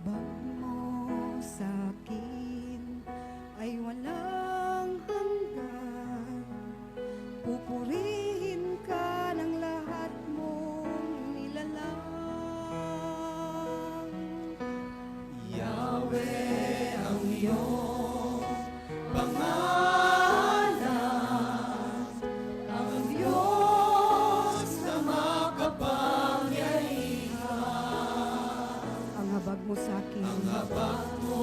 habag mo sa'kin ay walang hanggan. Pupurihin ka ng lahat mong nilalang. Yahweh ang iyong pangalan, ang Diyos na makapangyarihan. Ang habag mo sa'kin Ang habag mo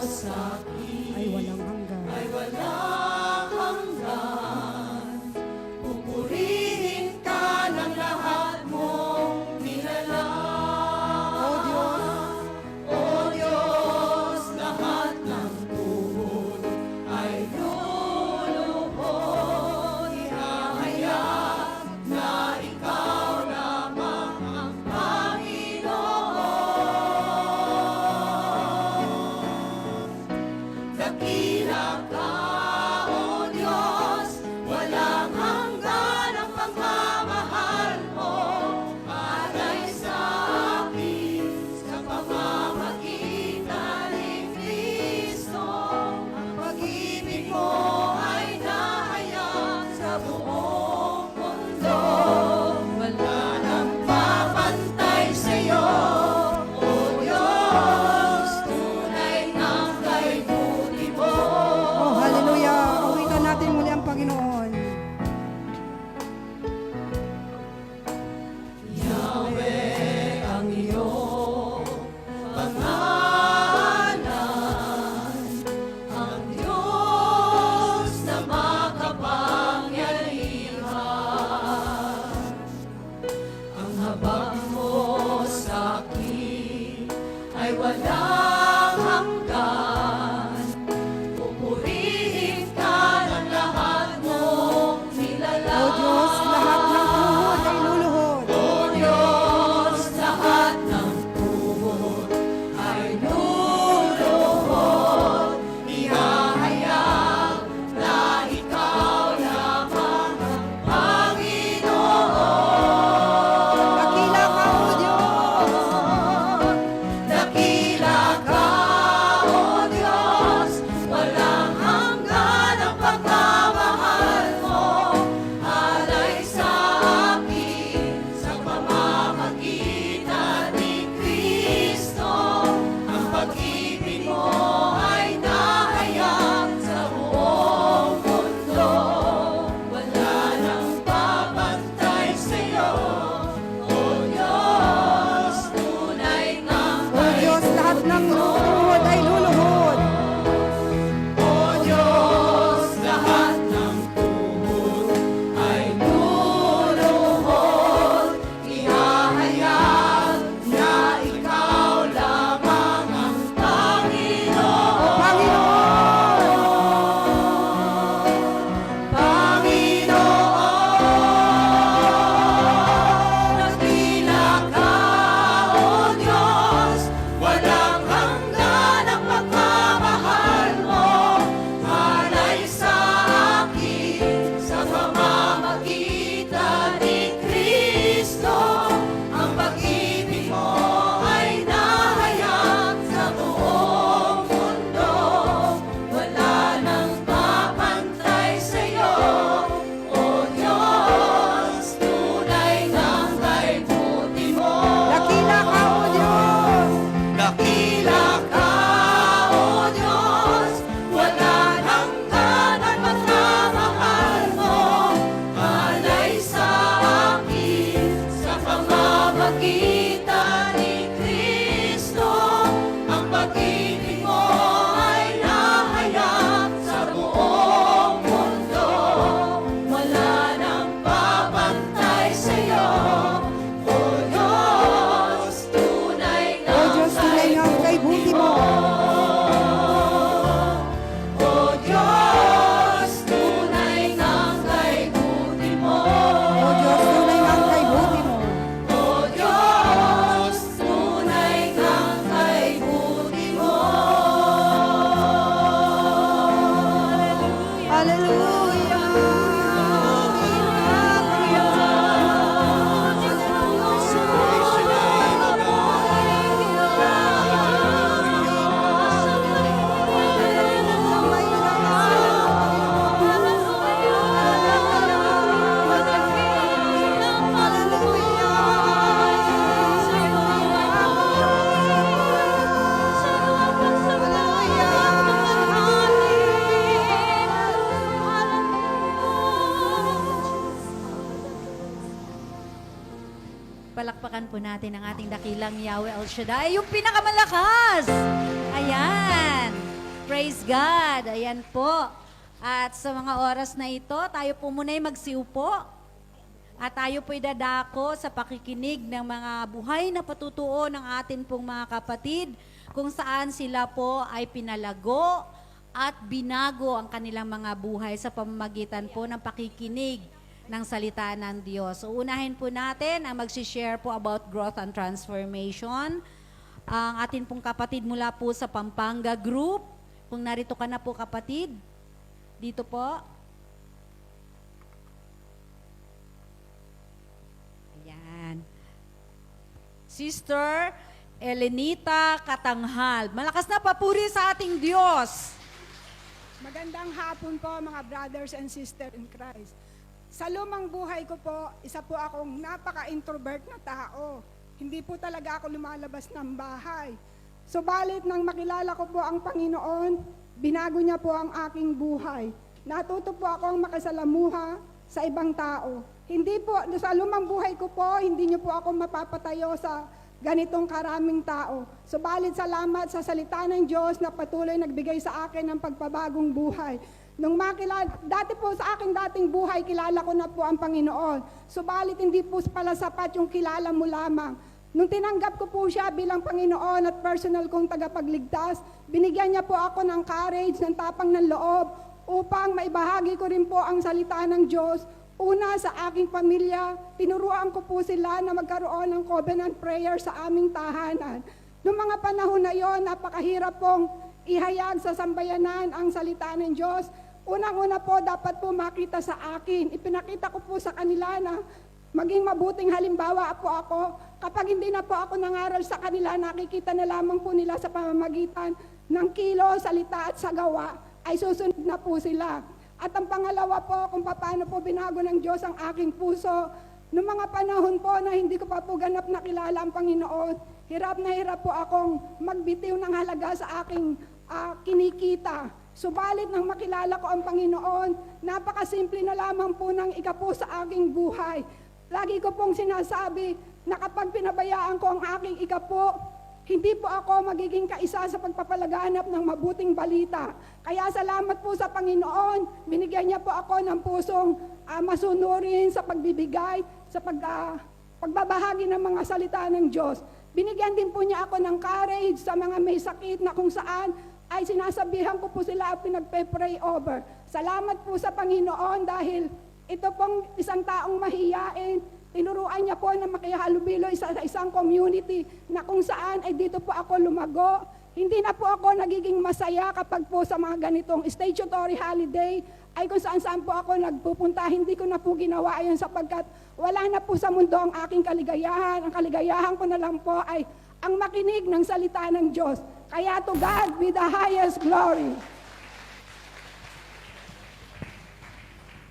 sa'kin ay walang hanggan. ay walang hanggan. Pupurihin ka ng lahat mong nilalang. O Diyos, lahat ng tuhod ay luluhod. Ihahayag na ikaw lamang ang Panginoon. Dakila ka, O Diyos, walang hanggan ang pagmamahal mo. Alay sa akin sa pamamagitan ni Kristo. Ang pag-ibig mo ay nahayag sa buong mundo. Wala nang papantay sa'yo, O Diyos, tunay ng kay buti mo. Oh, hallelujah! Awitan natin muli ang Panginoon. Yahweh ang iyong pangalan, ang Diyos na makapangyarihan. Ang habag mo sa'kin ay walang hanggan. Pupurihin ka ng lahat mong O nilalang. Diyos, lahat ng tuhod ay luluhod. O Diyos, lahat ng tuhod ay luluhod. Ihahayag na ikaw lamang ang Panginoon. Dakila ka, O Diyos! Dakila ka, O Diyos, walang hanggan ang pagmamahal mo. Alay sa akin sa pamamagitan ni Kristo. Ang pag-ibig mo ay nahayag sa buong mundo. Wala nang papantay sa'yo, O Diyos, tunay ng O Diyos, lahat ng tuhod ay luluhod. O Diyos, lahat ng tuhod ay luluhod. Ihahayag na ikaw lamang ang Panginoon. Panginoon, dakila ka, O Diyos, walang hanggan natin ang ating dakilang Yahweh El Shaddai, yung pinakamalakas. Ayan. Praise God. Ayan po. At sa mga oras na ito, tayo po muna'y magsiupo. At tayo po'y dadako sa pakikinig ng mga buhay na patutuo ng atin pong mga kapatid, kung saan sila po ay pinalago at binago ang kanilang mga buhay sa pamamagitan po ng pakikinig ng salita ng Diyos. So unahin po natin ang mag-share po about growth and transformation. Ang atin pong kapatid mula po sa Pampanga Group. Kung narito ka na po kapatid, dito po. Ayan. Sister Elenita Katanghal. Malakas na papuri sa ating Diyos. Magandang hapon po mga brothers and sisters in Christ. Sa lumang buhay ko po, isa po akong napaka-introvert na tao. Hindi po talaga ako lumalabas ng bahay. Subalit nang makilala ko po ang Panginoon, binago niya po ang aking buhay. Natuto po akong makasalamuha sa ibang tao. Hindi po, sa lumang buhay ko po, hindi niyo po ako mapapatayo sa ganitong karaming tao. Subalit salamat sa salita ng Diyos na patuloy nagbigay sa akin ng pagpabagong buhay. Nung dati po sa aking dating buhay, kilala ko na po ang Panginoon. Subalit hindi po pala sapat yung kilala mo lamang. Nung tinanggap ko po siya bilang Panginoon at personal kong tagapagligtas, binigyan niya po ako ng courage, ng tapang ng loob, upang maibahagi ko rin po ang salita ng Diyos. Una, sa aking pamilya, tinuruan ko po sila na magkaroon ng covenant prayer sa aming tahanan. Noong mga panahon na yon, napakahirap pong ihayag sa sambayanan ang salita ng Diyos. Unang-una po, dapat po makita sa akin. Ipinakita ko po sa kanila na maging mabuting halimbawa po ako. Kapag hindi na po ako nangaral sa kanila, nakikita na lamang po nila sa pamamagitan ng kilo, salita at sagawa, ay susunod na po sila. At ang pangalawa po, kung paano po binago ng Diyos ang aking puso. Noong mga panahon po na hindi ko pa po ganap na kilala ang Panginoon, hirap na hirap po akong magbitiw ng halaga sa aking kinikita. Subalit nang makilala ko ang Panginoon, napakasimple na lamang po ng ikapo sa aking buhay. Lagi ko pong sinasabi na kapag pinabayaan ko ang aking ikapo, hindi po ako magiging kaisa sa pagpapalaganap ng mabuting balita. Kaya salamat po sa Panginoon, binigyan niya po ako ng pusong masunurin sa pagbibigay, sa pagbabahagi ng mga salita ng Diyos. Binigyan din po niya ako ng courage sa mga may sakit na kung saan ay sinasabihan ko po sila at pinagpe-pray over. Salamat po sa Panginoon dahil ito pong isang taong mahiyain, tinuruan niya po na makihalubilo sa isang community na kung saan ay dito po ako lumago. Hindi na po ako nagiging masaya kapag po sa mga ganitong statutory holiday ay kung saan po ako nagpupunta. Hindi ko na po ginawa yun sapagkat wala na po sa mundo ang aking kaligayahan. Ang kaligayahan ko na lang po ay ang makinig ng salita ng Diyos. Kaya to God be the highest glory.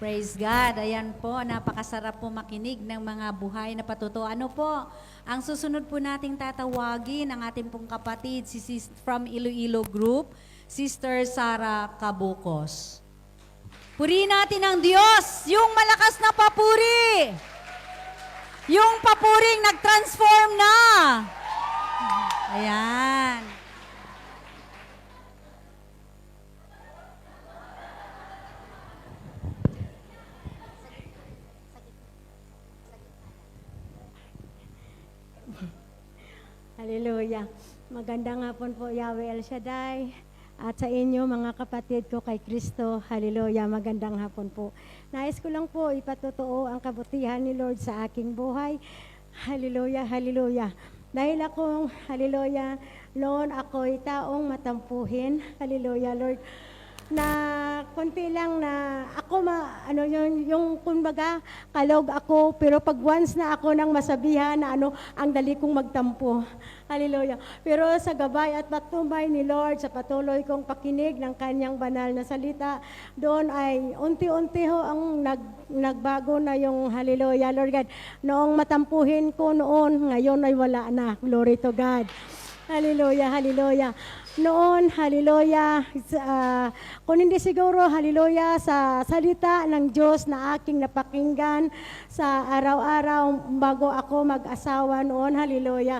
Praise God. Ayan po, napakasarap po makinig ng mga buhay na patutuo. Ano po, ang susunod po nating tatawagin ang ating pong kapatid, from Iloilo Group, Sister Sara Cabocos. Purihin natin ang Diyos, yung malakas na papuri. Yung papuring nag-transform na. Ayan. Hallelujah. Magandang hapon po, Yahweh El Shaddai. At sa inyo, mga kapatid ko kay Kristo, hallelujah, magandang hapon po. Nais ko lang po ipatutuo ang kabutihan ni Lord sa aking buhay. Hallelujah, hallelujah. Dahil akong, hallelujah, noon ako'y taong matampuhin, hallelujah, Lord, na konti lang na ako yung kumbaga kalog ako, pero pag once na ako nang masabihan na ang dali kong magtampo. Hallelujah. Pero sa gabay at patnubay ni Lord sa patuloy kong pakinig ng kanyang banal na salita, doon ay unti-unti ho ang nagbago na yung hallelujah, Lord God. Noong matampuhin ko noon, ngayon ay wala na. Glory to God. Hallelujah, hallelujah. Noon, hallelujah, kung hindi siguro, hallelujah, sa salita ng Diyos na aking napakinggan sa araw-araw bago ako mag-asawa noon, hallelujah,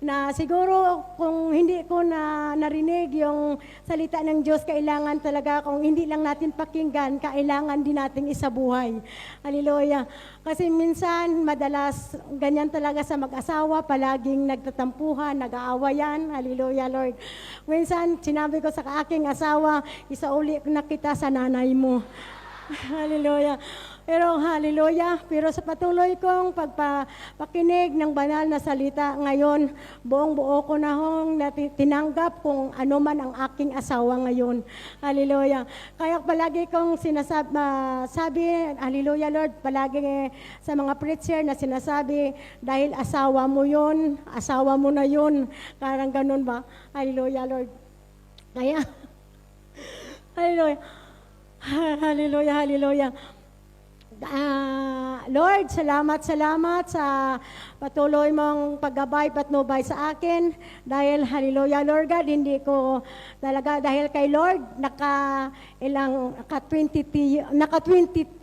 na siguro kung hindi ko na narinig yung salita ng Diyos, kailangan talaga, kung hindi lang natin pakinggan, kailangan din nating isabuhay. Hallelujah. Kasi minsan, madalas, ganyan talaga sa mag-asawa, palaging nagtatampuhan, nag-aawayan. Hallelujah, Lord. Minsan, sinabi ko sa aking asawa, isauli na kita sa nanay mo. Hallelujah. Pero hallelujah, pero sa patuloy kong pagpakinig ng banal na salita ngayon, buong buo ko na hong tinanggap kung ano man ang aking asawa ngayon. Hallelujah. Kaya palagi kong sabi, hallelujah Lord, palagi sa mga preacher na sinasabi, dahil asawa mo yun, asawa mo na yun. Parang ganun ba? Hallelujah Lord. Kaya, hallelujah. Hallelujah, hallelujah. Lord, salamat sa patuloy mong paggabay, patnubay sa akin. Dahil, hallelujah, Lord God, hindi ko talaga, dahil kay Lord, naka 23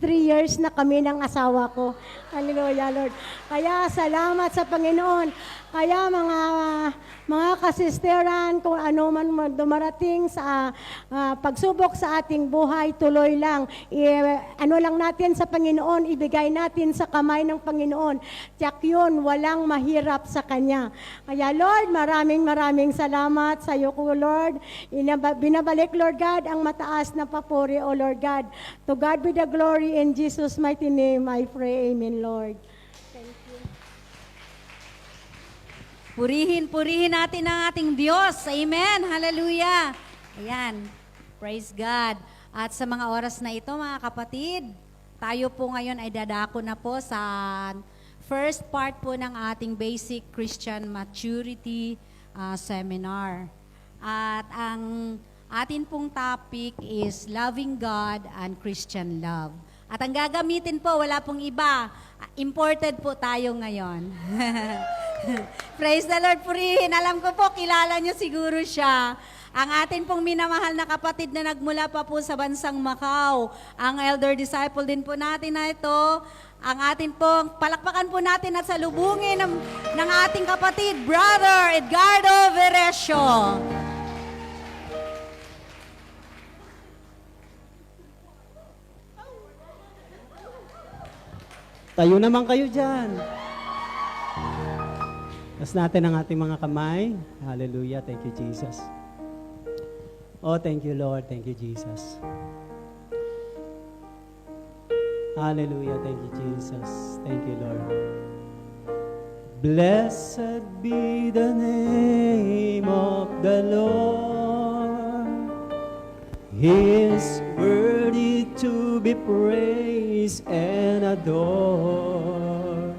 years na kami ng asawa ko. Hallelujah, Lord. Kaya, salamat sa Panginoon. Kaya mga kasisteran, kung ano man dumarating sa pagsubok sa ating buhay, tuloy lang. Ano lang natin sa Panginoon, ibigay natin sa kamay ng Panginoon. Tiyak yun, walang mahirap sa Kanya. Kaya Lord, maraming salamat sa iyo ko, Lord. Binabalik, Lord God, ang mataas na papuri, O Lord God. To God be the glory, in Jesus' mighty name I pray. Amen, Lord. Purihin natin ang ating Diyos. Amen. Hallelujah. Ayan. Praise God. At sa mga oras na ito, mga kapatid, tayo po ngayon ay dadako na po sa first part po ng ating Basic Christian Maturity Seminar. At ang atin pong topic is Loving God and Christian Love. At ang gagamitin po, wala pong iba. Imported po tayo ngayon. Praise the Lord, purihin. Alam ko po, kilala niyo siguro siya. Ang atin pong minamahal na kapatid na nagmula pa po sa bansang Macau. Ang elder disciple din po natin na ito. Ang atin pong, palakpakan po natin at salubungin ng ating kapatid, Brother Edgardo Veresio. Tayo naman kayo dyan. Taas natin ang ating mga kamay. Hallelujah. Thank you, Jesus. Oh, thank you, Lord. Thank you, Jesus. Hallelujah. Thank you, Jesus. Thank you, Lord. Blessed be the name of the Lord. He is worthy to be praised and adored.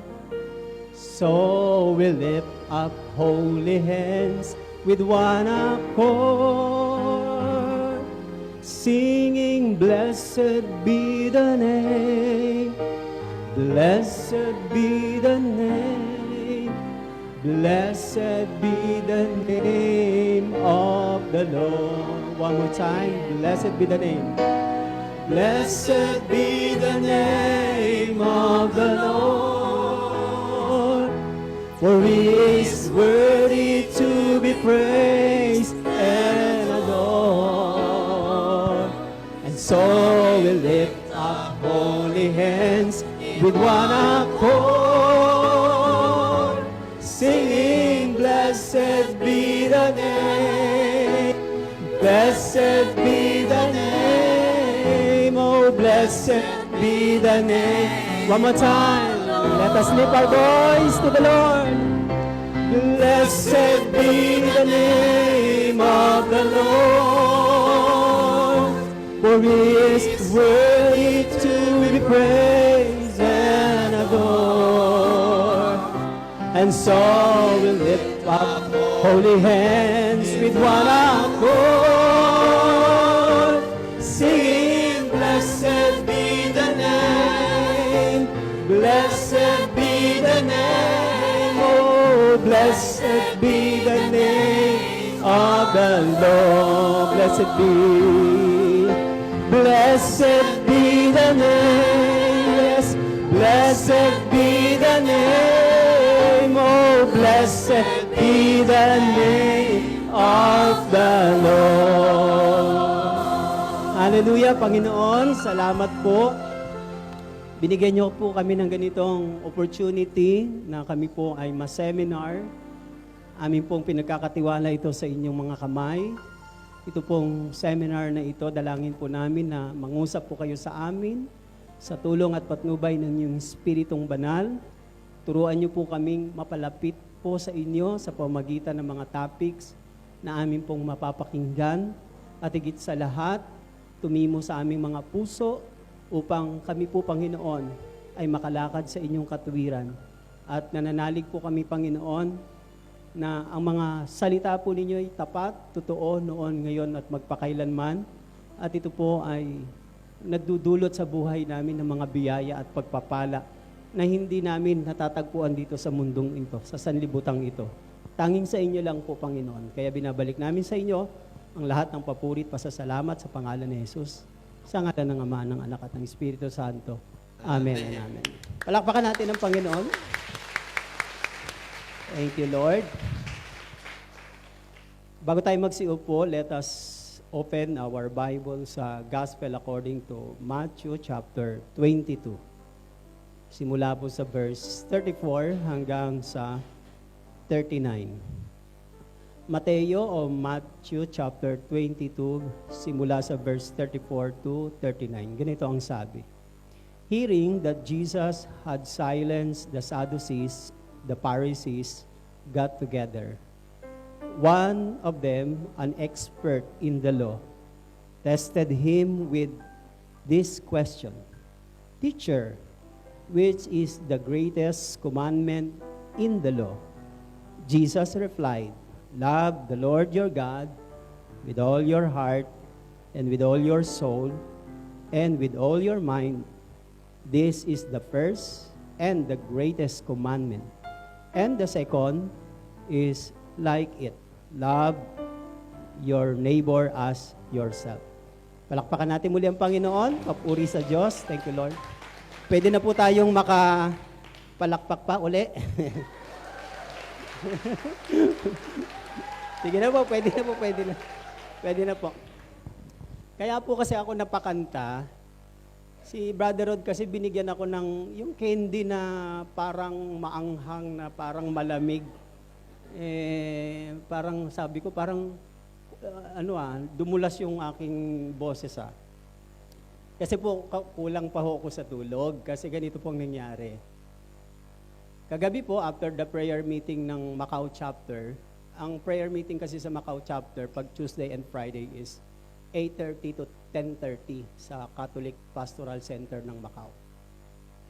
So we lift up holy hands with one accord, singing, blessed be the name, blessed be the name, blessed be the name of the Lord. One more time, blessed be the name. Blessed be the name of the Lord, for He is worthy to be praised and adored. And so we lift up holy hands with one accord, singing, blessed be the name, blessed be the name, oh blessed be the name. One more time, let us lift our voice to the Lord. Blessed be the name of the Lord, for He is worthy to be praised and adored. And so we lift up holy hands with one accord, singing, blessed be the name, blessed be the name, oh blessed be the name of the Lord. Blessed be the name, yes, blessed be the name, oh, blessed be the name of the Lord. Hallelujah, Panginoon, salamat po. Binigyan niyo po kami ng ganitong opportunity na kami po ay ma-seminar. Amin pong pinagkakatiwala ito sa inyong mga kamay. Ito pong seminar na ito, dalangin po namin na mangusap po kayo sa amin sa tulong at patnubay ng inyong Espiritong Banal. Turuan niyo po kaming mapalapit po sa inyo sa pamagitan ng mga topics na amin pong mapapakinggan. At higit sa lahat, tumimo sa aming mga puso upang kami po, Panginoon, ay makalakad sa inyong katuwiran. At nananalig po kami, Panginoon, na ang mga salita po ninyo ay tapat, totoo noon, ngayon at magpakailanman. At ito po ay nagdudulot sa buhay namin ng mga biyaya at pagpapala na hindi namin natatagpuan dito sa mundong ito, sa sanlibutan ito. Tanging sa inyo lang po, Panginoon. Kaya binabalik namin sa inyo ang lahat ng papurit, pasasalamat sa pangalan ni Jesus. Sa ngalan ng Ama, ng Anak at ng Espiritu Santo. Amen and amen. Palakpakan natin ang Panginoon. Thank you, Lord. Bago tayo magsiupo, let us open our Bible sa Gospel according to Matthew chapter 22. Simula po sa verse 34 hanggang sa 39. Mateo o Matthew chapter 22, simula sa verse 34 to 39. Ganito ang sabi. Hearing that Jesus had silenced the Sadducees, the Pharisees got together. One of them, an expert in the law, tested him with this question, Teacher, which is the greatest commandment in the law? Jesus replied, Love the Lord your God with all your heart and with all your soul and with all your mind. This is the first and the greatest commandment. And the second is like it. Love your neighbor as yourself. Palakpakan natin muli ang Panginoon. Papuri sa Diyos. Thank you, Lord. Pwede na po tayong makapalakpak pa uli. Sige na po, pwede na po, pwede na. Pwede na po. Kaya po kasi ako napakanta. Si Brother Rod kasi binigyan ako ng yung candy na parang maanghang, na parang malamig. Parang sabi ko, parang dumulas yung aking boses . Kasi po, kulang pa ho ako sa tulog kasi ganito pong nangyari. Kagabi po, after the prayer meeting ng Macau chapter, ang prayer meeting kasi sa Macau chapter, pag Tuesday and Friday is 8:30 to 10:30 sa Catholic Pastoral Center ng Macau.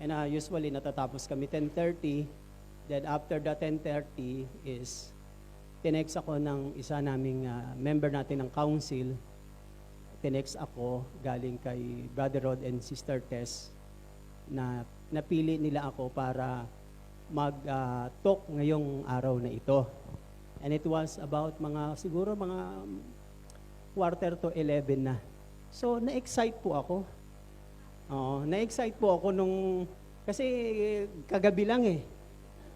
And usually natatapos kami 10:30, then after the 10:30 is tinext ako ng isa naming member natin ng council. Tinext ako galing kay Brother Rod and Sister Tess na napili nila ako para mag-talk ngayong araw na ito. And it was about siguro mga 10:45 na. So, na-excite po ako. Na-excite po ako kasi kagabi lang eh.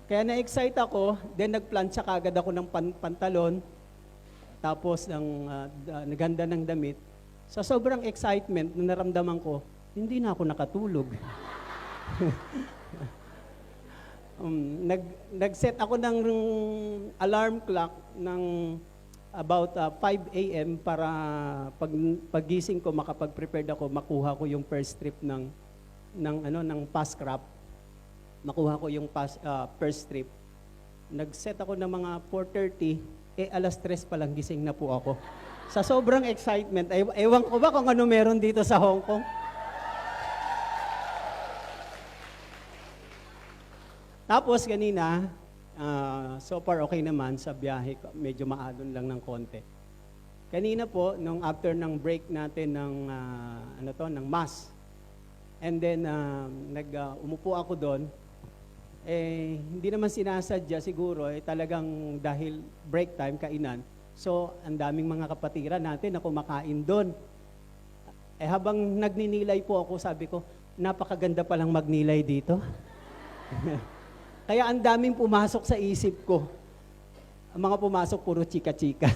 Kaya na-excite ako, then nagplansya kagad ako ng pantalon, tapos naganda ng damit. Sa sobrang excitement na naramdaman ko, hindi na ako nakatulog. Nag-set ako ng alarm clock ng about 5 a.m. para paggising ko, makapag-prepared ako, makuha ko yung first strip ng pass crop. Makuha ko yung first strip. Nag-set ako ng mga 4:30, alas 3 pa lang gising na po ako. Sa sobrang excitement, ewan ko ba kung ano meron dito sa Hong Kong? Tapos kanina, so far okay naman sa biyahe, medyo maalon lang ng konti. Kanina po, nung after ng break natin ng mass, and then umupo ako doon, hindi naman sinasadya siguro, talagang dahil break time, kainan, So, ang daming mga kapatiran natin na kumakain doon. Eh habang nagninilay po ako, sabi ko, napakaganda palang magnilay dito. Kaya ang daming pumasok sa isip ko. Ang mga pumasok, puro chika-chika.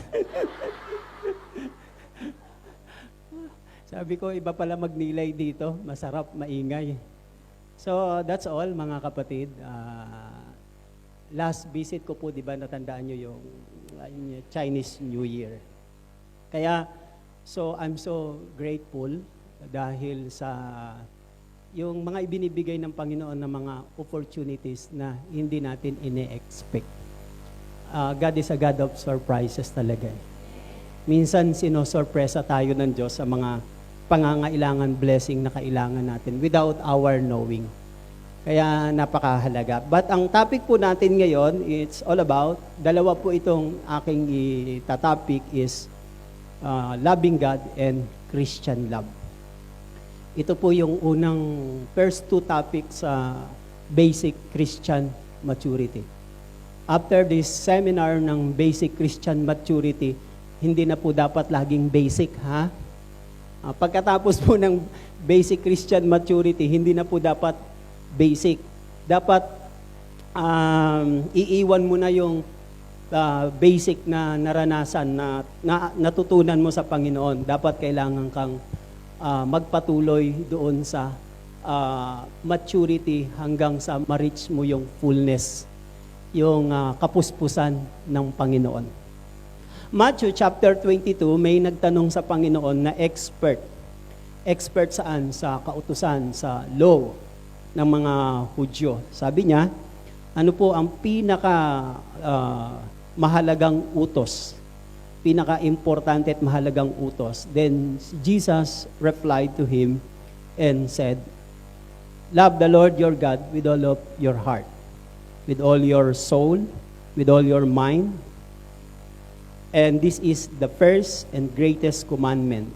Sabi ko, iba pala magnilay dito. Masarap, maingay. So, that's all, mga kapatid. Last visit ko po, di ba, natandaan nyo yung Chinese New Year. Kaya, so, I'm so grateful dahil sa yung mga ibinibigay ng Panginoon na mga opportunities na hindi natin ine-expect. God is a God of surprises talaga. Minsan, sinosorpresa tayo ng Diyos sa mga pangangailangan, blessing na kailangan natin without our knowing. Kaya napakahalaga. But ang topic po natin ngayon, it's all about, dalawa po itong aking itatopic is loving God and Christian love. Ito po yung unang first two topics sa basic Christian maturity. After this seminar ng basic Christian maturity, hindi na po dapat laging basic, ha? Pagkatapos po ng basic Christian maturity, hindi na po dapat basic. Dapat iiwan mo na yung basic na naranasan na natutunan mo sa Panginoon. Dapat kailangan kang magpatuloy doon sa maturity hanggang sa ma-reach mo yung fullness, yung kapuspusan ng Panginoon. Matthew chapter 22, may nagtanong sa Panginoon na expert. Expert saan? Sa kautusan, sa law ng mga Hudyo. Sabi niya, ano po ang mahalagang utos? Pinaka-importante at mahalagang utos. Then Jesus replied to him and said, love the Lord your God with all of your heart, with all your soul, with all your mind. And this is the first and greatest commandment.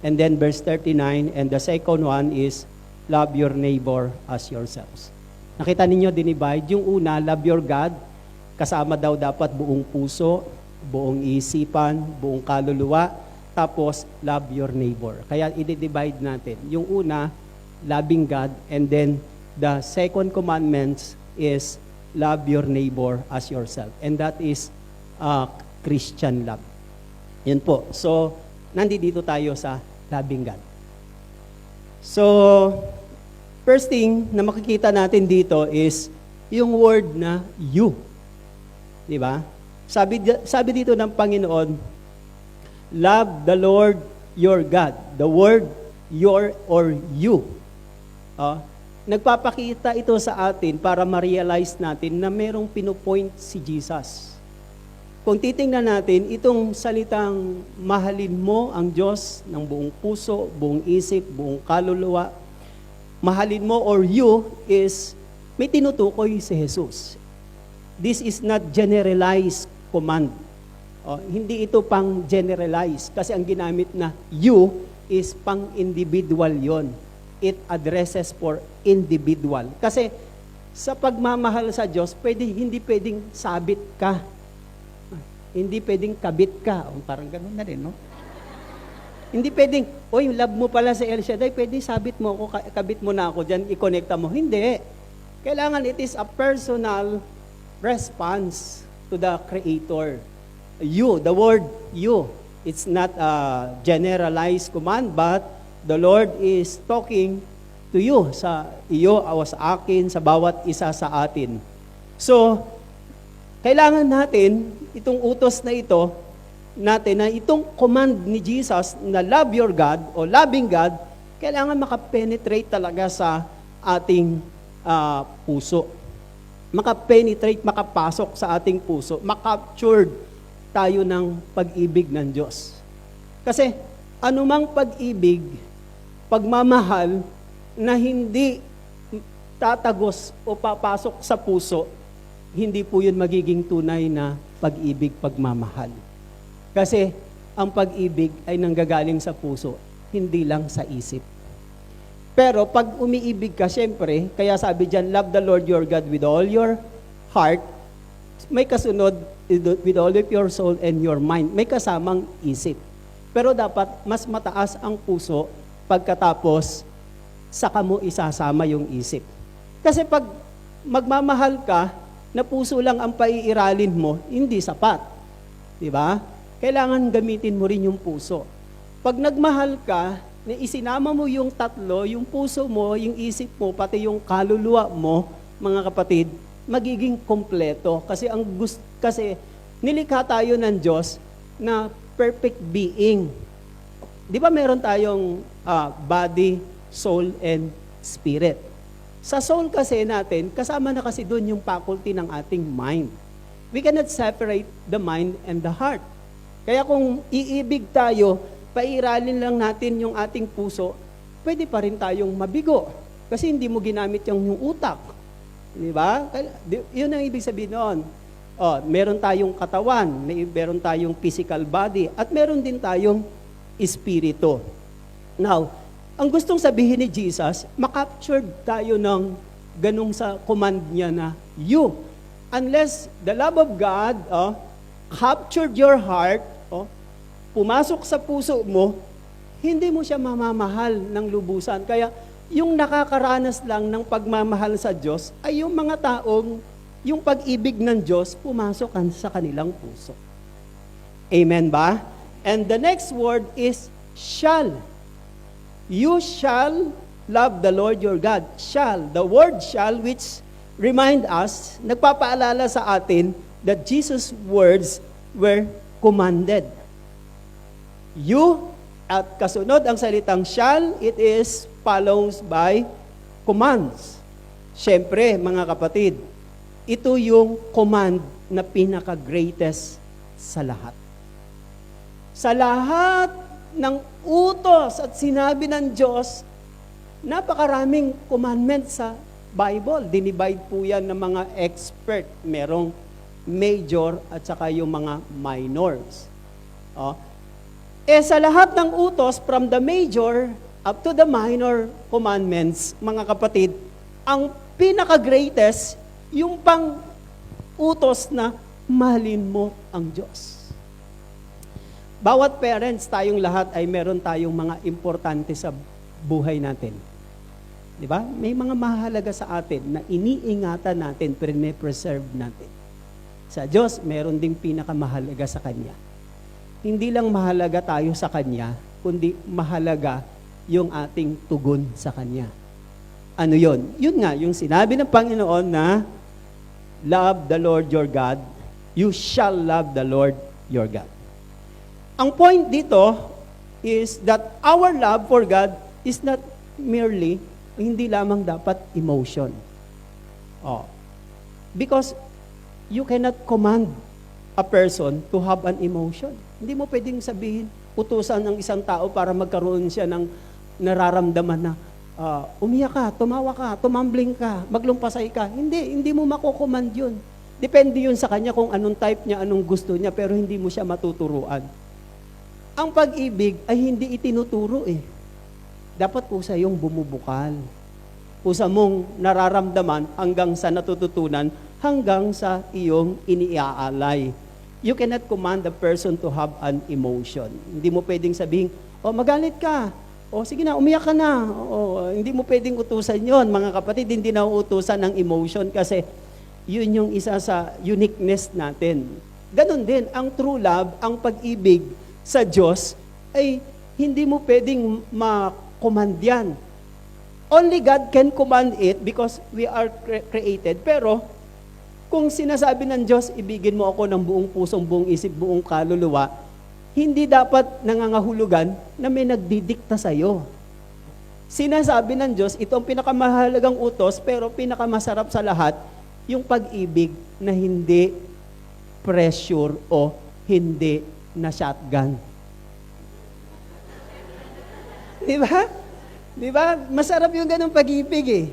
And then verse 39, and the second one is, love your neighbor as yourselves. Nakita ninyo, dinivide. Yung una, love your God, kasama daw dapat buong puso, buong isipan, buong kaluluwa, tapos love your neighbor. Kaya i-divide natin. Yung una, loving God, and then the second commandment is love your neighbor as yourself. And that is Christian love. Yan po. So, nandito tayo sa loving God. So, first thing na makikita natin dito is yung word na you. Di ba? Sabi dito ng Panginoon, love the Lord your God. The word your or you. Nagpapakita ito sa atin para ma-realize natin na merong pinupoint si Jesus. Kung titingnan natin, itong salitang mahalin mo ang Diyos ng buong puso, buong isip, buong kaluluwa, mahalin mo or you is, may tinutukoy si Jesus. This is not generalized command. Hindi ito pang generalize kasi ang ginamit na you is pang individual yon. It addresses for individual. Kasi sa pagmamahal sa Diyos, hindi pwedeng sabit ka. Hindi pwedeng kabit ka. Parang gano'n na rin, no? Hindi pwedeng, love mo pala sa El Shaddai, pwede sabit mo ako, kabit mo na ako dyan, i-connecta mo. Hindi. Kailangan it is a personal response to the Creator. You, the word you, it's not a generalized command, but the Lord is talking to you, sa iyo, sa akin, sa bawat isa sa atin. So, kailangan natin, itong utos na ito, na itong command ni Jesus na love your God o loving God, kailangan makapenetrate talaga sa ating puso. Makapenetrate, makapasok sa ating puso, makaptured tayo ng pag-ibig ng Diyos. Kasi anumang pag-ibig, pagmamahal na hindi tatagos o papasok sa puso, hindi po yun magiging tunay na pag-ibig, pagmamahal. Kasi ang pag-ibig ay nanggagaling sa puso, hindi lang sa isip. Pero pag umiibig ka, syempre, kaya sabi dyan, love the Lord your God with all your heart, may kasunod with all of your soul and your mind. May kasamang isip. Pero dapat mas mataas ang puso pagkatapos saka mo isasama yung isip. Kasi pag magmamahal ka, na puso lang ang paiiralin mo, hindi sapat. Di ba? Kailangan gamitin mo rin yung puso. Pag nagmahal ka, na isinama mo yung tatlo, yung puso mo, yung isip mo, pati yung kaluluwa mo, mga kapatid, magiging kompleto. Kasi nilikha tayo ng Diyos na perfect being. Di ba meron tayong body, soul, and spirit? Sa soul kasi natin, kasama na kasi doon yung faculty ng ating mind. We cannot separate the mind and the heart. Kaya kung iibig tayo, pairalin lang natin yung ating puso, pwede pa rin tayong mabigo. Kasi hindi mo ginamit yung utak. Di ba? Yun ang ibig sabihin noon. Meron tayong katawan, meron tayong physical body, at meron din tayong espiritu. Now, ang gustong sabihin ni Jesus, makaptured tayo ng ganung sa command niya na you. Unless the love of God captured your heart, pumasok sa puso mo, hindi mo siya mamamahal ng lubusan. Kaya yung nakakaranas lang ng pagmamahal sa Diyos ay yung mga taong yung pag-ibig ng Diyos pumasok sa kanilang puso. Amen ba? And the next word is shall. You shall love the Lord your God. Shall. The word shall, which remind us, nagpapaalala sa atin that Jesus' words were commanded. You, at kasunod ang salitang shall, it is follows by commands. Siyempre, mga kapatid, ito yung command na pinaka-greatest sa lahat. Sa lahat ng utos at sinabi ng Diyos, napakaraming commandments sa Bible. Dinivide po yan ng mga expert. Merong major at saka yung mga minors. Sa lahat ng utos, from the major up to the minor commandments, mga kapatid, ang pinaka-greatest, yung pang utos na mahalin mo ang Diyos. Bawat parents, tayong lahat ay meron tayong mga importante sa buhay natin. Di ba? May mga mahalaga sa atin na iniingatan natin, preserve natin. Sa Diyos, meron ding pinakamahalaga sa Kanya. Hindi lang mahalaga tayo sa Kanya, kundi mahalaga yung ating tugon sa Kanya. Ano yon? Yun nga, yung sinabi ng Panginoon na, love the Lord your God, you shall love the Lord your God. Ang point dito is that our love for God is not merely, hindi lamang dapat emotion. Because you cannot command a person to have an emotion. Hindi mo pwedeng sabihin, utusan ng isang tao para magkaroon siya ng nararamdaman na umiyak ka, tumawa ka, tumambling ka, maglumpasay ka. Hindi mo makocommand yun. Depende yun sa kanya kung anong type niya, anong gusto niya, pero hindi mo siya matuturuan. Ang pag-ibig ay hindi itinuturo eh. Dapat kusa yung bumubukal. Kusa mong nararamdaman hanggang sa natututunan, hanggang sa iyong iniaalay. You cannot command a person to have an emotion. Hindi mo pwedeng sabihin, magalit ka. Sige na, umiyak ka na. Hindi mo pwedeng utusan yon, mga kapatid. Hindi na utusan ng emotion kasi yun yung isa sa uniqueness natin. Ganon din, ang true love, ang pag-ibig sa Diyos, ay hindi mo pwedeng ma-command yan. Only God can command it because we are created. Pero, kung sinasabi ng Diyos, ibigin mo ako ng buong pusong, buong isip, buong kaluluwa, hindi dapat nangangahulugan na may nagdidikta sa'yo. Sinasabi ng Diyos, ito ang pinakamahalagang utos, pero pinakamasarap sa lahat, yung pag-ibig na hindi pressure o hindi na shotgun. Diba? Diba? Masarap yung ganong pag-ibig eh.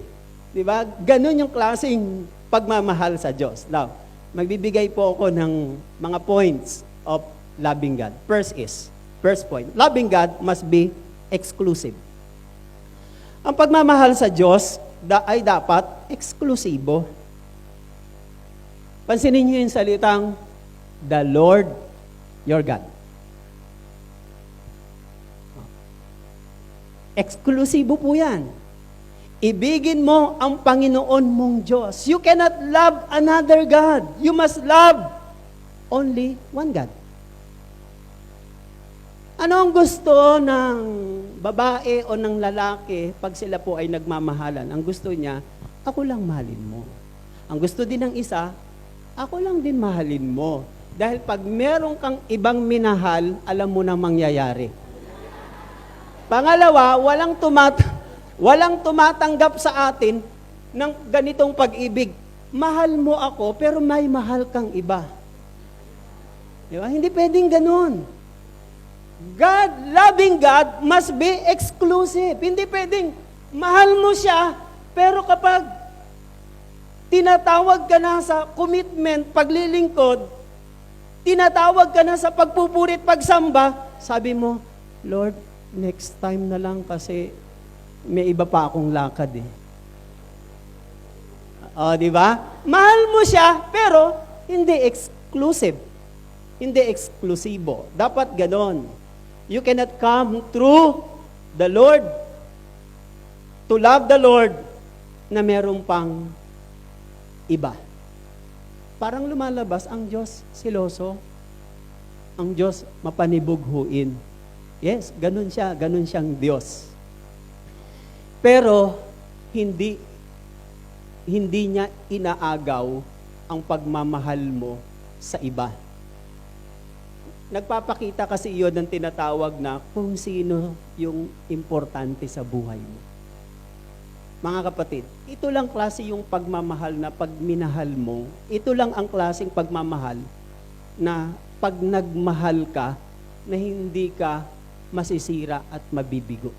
Diba? Ganon yung klaseng pagmamahal sa Diyos. Now, magbibigay po ako ng mga points of loving God. First point, loving God must be exclusive. Ang pagmamahal sa Diyos ay dapat eksklusibo. Pansinin niyo yung salitang, the Lord your God. Eksklusibo po yan. Ibigin mo ang Panginoon mong Diyos. You cannot love another God. You must love only one God. Ano ang gusto ng babae o ng lalaki pag sila po ay nagmamahalan? Ang gusto niya, ako lang mahalin mo. Ang gusto din ng isa, ako lang din mahalin mo. Dahil pag meron kang ibang minahal, alam mo na mangyayari. Pangalawa, walang tumatanggap sa atin ng ganitong pag-ibig. Mahal mo ako, pero may mahal kang iba. Di ba? Hindi pwedeng ganun. Loving God must be exclusive. Hindi pwedeng mahal mo siya, pero kapag tinatawag ka na sa commitment, paglilingkod, tinatawag ka na sa pagpupurit, pagsamba, sabi mo, Lord, next time na lang kasi may iba pa akong lakad eh. O, di ba? Mahal mo siya, pero hindi exclusive. Hindi eksklusibo. Dapat ganon. You cannot come through the Lord to love the Lord na meron pang iba. Parang lumalabas ang Diyos siloso. Ang Diyos mapanibughuin. Yes, ganun siya, ganun siyang Diyos. Pero hindi niya inaagaw ang pagmamahal mo sa iba. Nagpapakita kasi iyon ng tinatawag na kung sino yung importante sa buhay mo. Mga kapatid, ito lang klase yung pagmamahal na pag minahal mo, ito lang ang klaseng pagmamahal na pag nagmahal ka, na hindi ka masisira at mabibigo.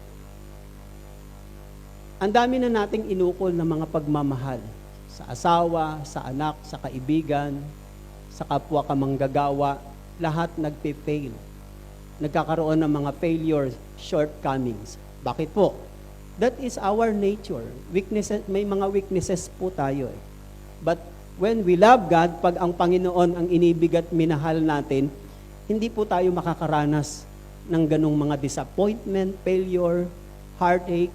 Ang dami na nating inukol ng mga pagmamahal sa asawa, sa anak, sa kaibigan, sa kapwa kamanggagawa, lahat nagpe-fail. Nagkakaroon ng mga failures, shortcomings. Bakit po? That is our nature. Weaknesses, may mga weaknesses po tayo eh. But when we love God, pag ang Panginoon ang inibig at minahal natin, hindi po tayo makakaranas ng ganong mga disappointment, failure, heartache,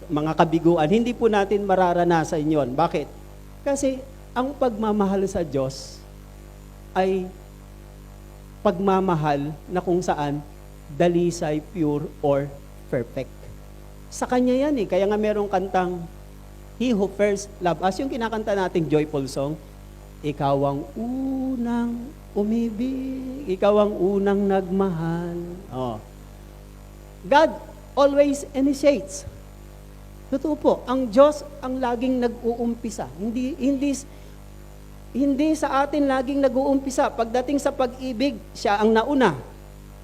mga kabiguan. Hindi po natin mararanasan yon. Bakit? Kasi ang pagmamahal sa Diyos ay pagmamahal na kung saan dalisay, pure, or perfect. Sa Kanya yan eh. Kaya nga merong kantang, He who first loved us, yung kinakanta nating joyful song, ikaw ang unang umibig, ikaw ang unang nagmahal. Oh. God always initiates. Totoo po, ang Diyos ang laging nag-uumpisa. Hindi sa atin laging nag-uumpisa. Pagdating sa pag-ibig, siya ang nauna,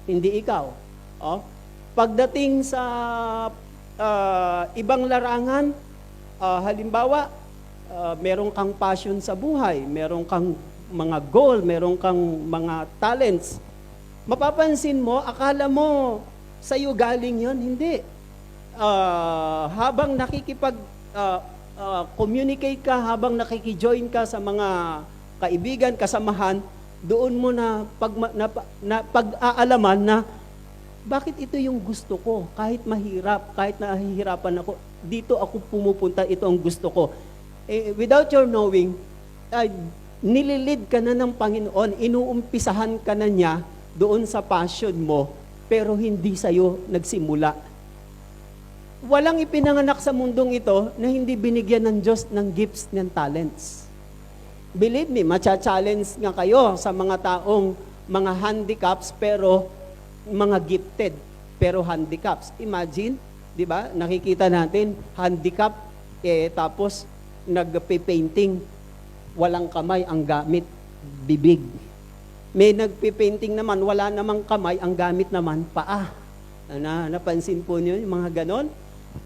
hindi ikaw. Oh. Pagdating sa ibang larangan, halimbawa, meron kang passion sa buhay, meron kang mga goal, meron kang mga talents. Mapapansin mo, akala mo sa'yo galing yon, hindi. Habang communicate ka, habang nakikijoin ka sa mga kaibigan, kasamahan, doon mo na pag-aalaman na bakit ito yung gusto ko, kahit mahirap, kahit nahihirapan ako, dito ako pumupunta, ito ang gusto ko. Without your knowing, nililid ka na ng Panginoon, inuumpisahan ka na niya doon sa passion mo, pero hindi sa'yo nagsimula. Walang ipinanganak sa mundong ito na hindi binigyan ng Diyos ng gifts ng talents. Believe me, matcha-challenge nga kayo sa mga taong mga handicaps, pero mga gifted, pero handicaps. Imagine, di ba, nakikita natin, handicap, tapos nagpe-painting, walang kamay, ang gamit, bibig. May nagpe-painting naman, wala namang kamay, ang gamit naman, paa. Napansin po niyo yung mga ganon?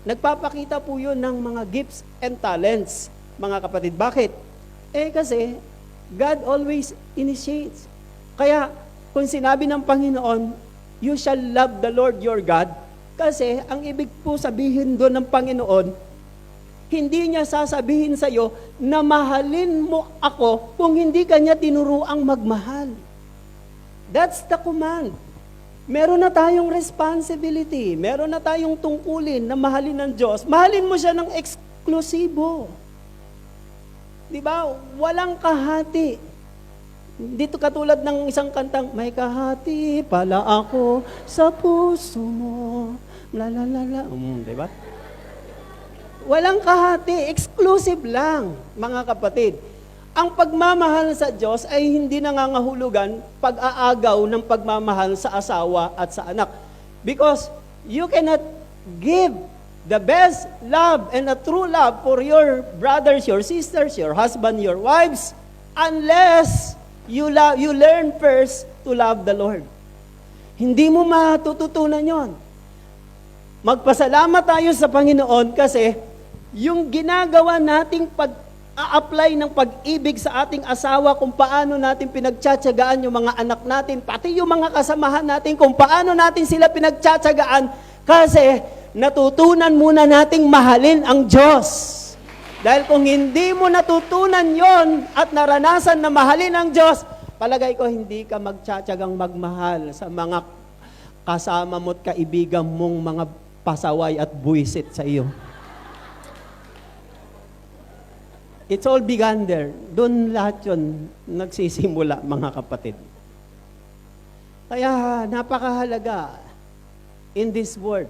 Nagpapakita po yun ng mga gifts and talents, mga kapatid. Bakit? Kasi God always initiates. Kaya, kung sinabi ng Panginoon, you shall love the Lord your God, kasi ang ibig po sabihin doon ng Panginoon, Hindi niya sasabihin sa'yo na mahalin mo ako kung hindi ka niya tinuruang magmahal. That's the command. Meron na tayong responsibility, meron na tayong tungkulin na mahalin ng Diyos. Mahalin mo siya ng eksklusibo. Di ba? Walang kahati. Dito katulad ng isang kantang, may kahati pala ako sa puso mo. La la la la. Di ba? Walang kahati, exclusive lang, mga kapatid. Ang pagmamahal sa Diyos ay hindi nangangahulugan pag-aagaw ng pagmamahal sa asawa at sa anak. Because you cannot give the best love and a true love for your brothers, your sisters, your husband, your wives, unless you learn first to love the Lord. Hindi mo matututunan yon. Magpasalamat tayo sa Panginoon kasi yung ginagawa nating pag-a-apply ng pag-ibig sa ating asawa, kung paano natin pinagtsatsagaan yung mga anak natin, pati yung mga kasamahan natin, kung paano natin sila pinagtsatsagaan, kasi natutunan muna nating mahalin ang Diyos. Dahil kung hindi mo natutunan yon at naranasan na mahalin ang Diyos, palagay ko hindi ka magtsatsagang magmahal sa mga kasama mo't kaibigan mong mga pasaway at buwisit sa iyo. It's all began there. Doon lahat yun nagsisimula, mga kapatid. Kaya napakahalaga in this world.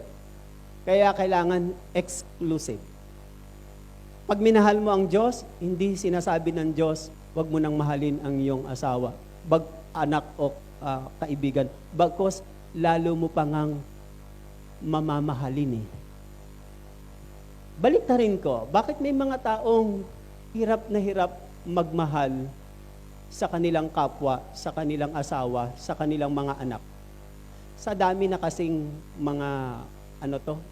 Kaya kailangan exclusive. Pag minahal mo ang Diyos, hindi sinasabi ng Diyos, huwag mo nang mahalin ang iyong asawa, anak o kaibigan. Bagkos, lalo mo pa ngang mamamahalin eh. Balik na rin ko, bakit may mga taong hirap na hirap magmahal sa kanilang kapwa, sa kanilang asawa, sa kanilang mga anak? Sa dami na kasing mga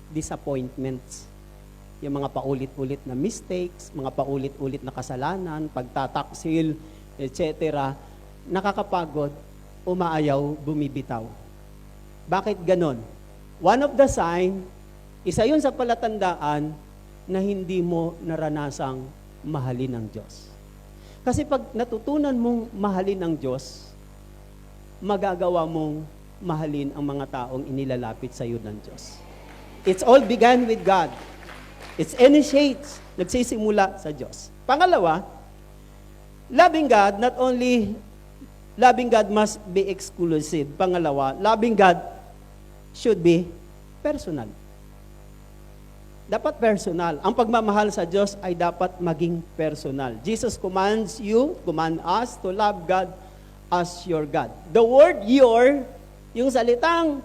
disappointments. Yung mga paulit-ulit na mistakes, mga paulit-ulit na kasalanan, pagtataksil, etc. Nakakapagod, umaayaw, bumibitaw. Bakit ganon? One of the sign, isa yun sa palatandaan na hindi mo naranasang mahalin ng Diyos. Kasi pag natutunan mong mahalin ng Diyos, magagawa mong mahalin ang mga taong inilalapit sa iyo ng Diyos. It's all began with God. It's initiates, nagsisimula sa Diyos. Pangalawa, loving God, not only loving God must be exclusive. Pangalawa, loving God should be personal. Dapat personal. Ang pagmamahal sa Diyos ay dapat maging personal. Jesus command us to love God as your God. The word your, yung salitang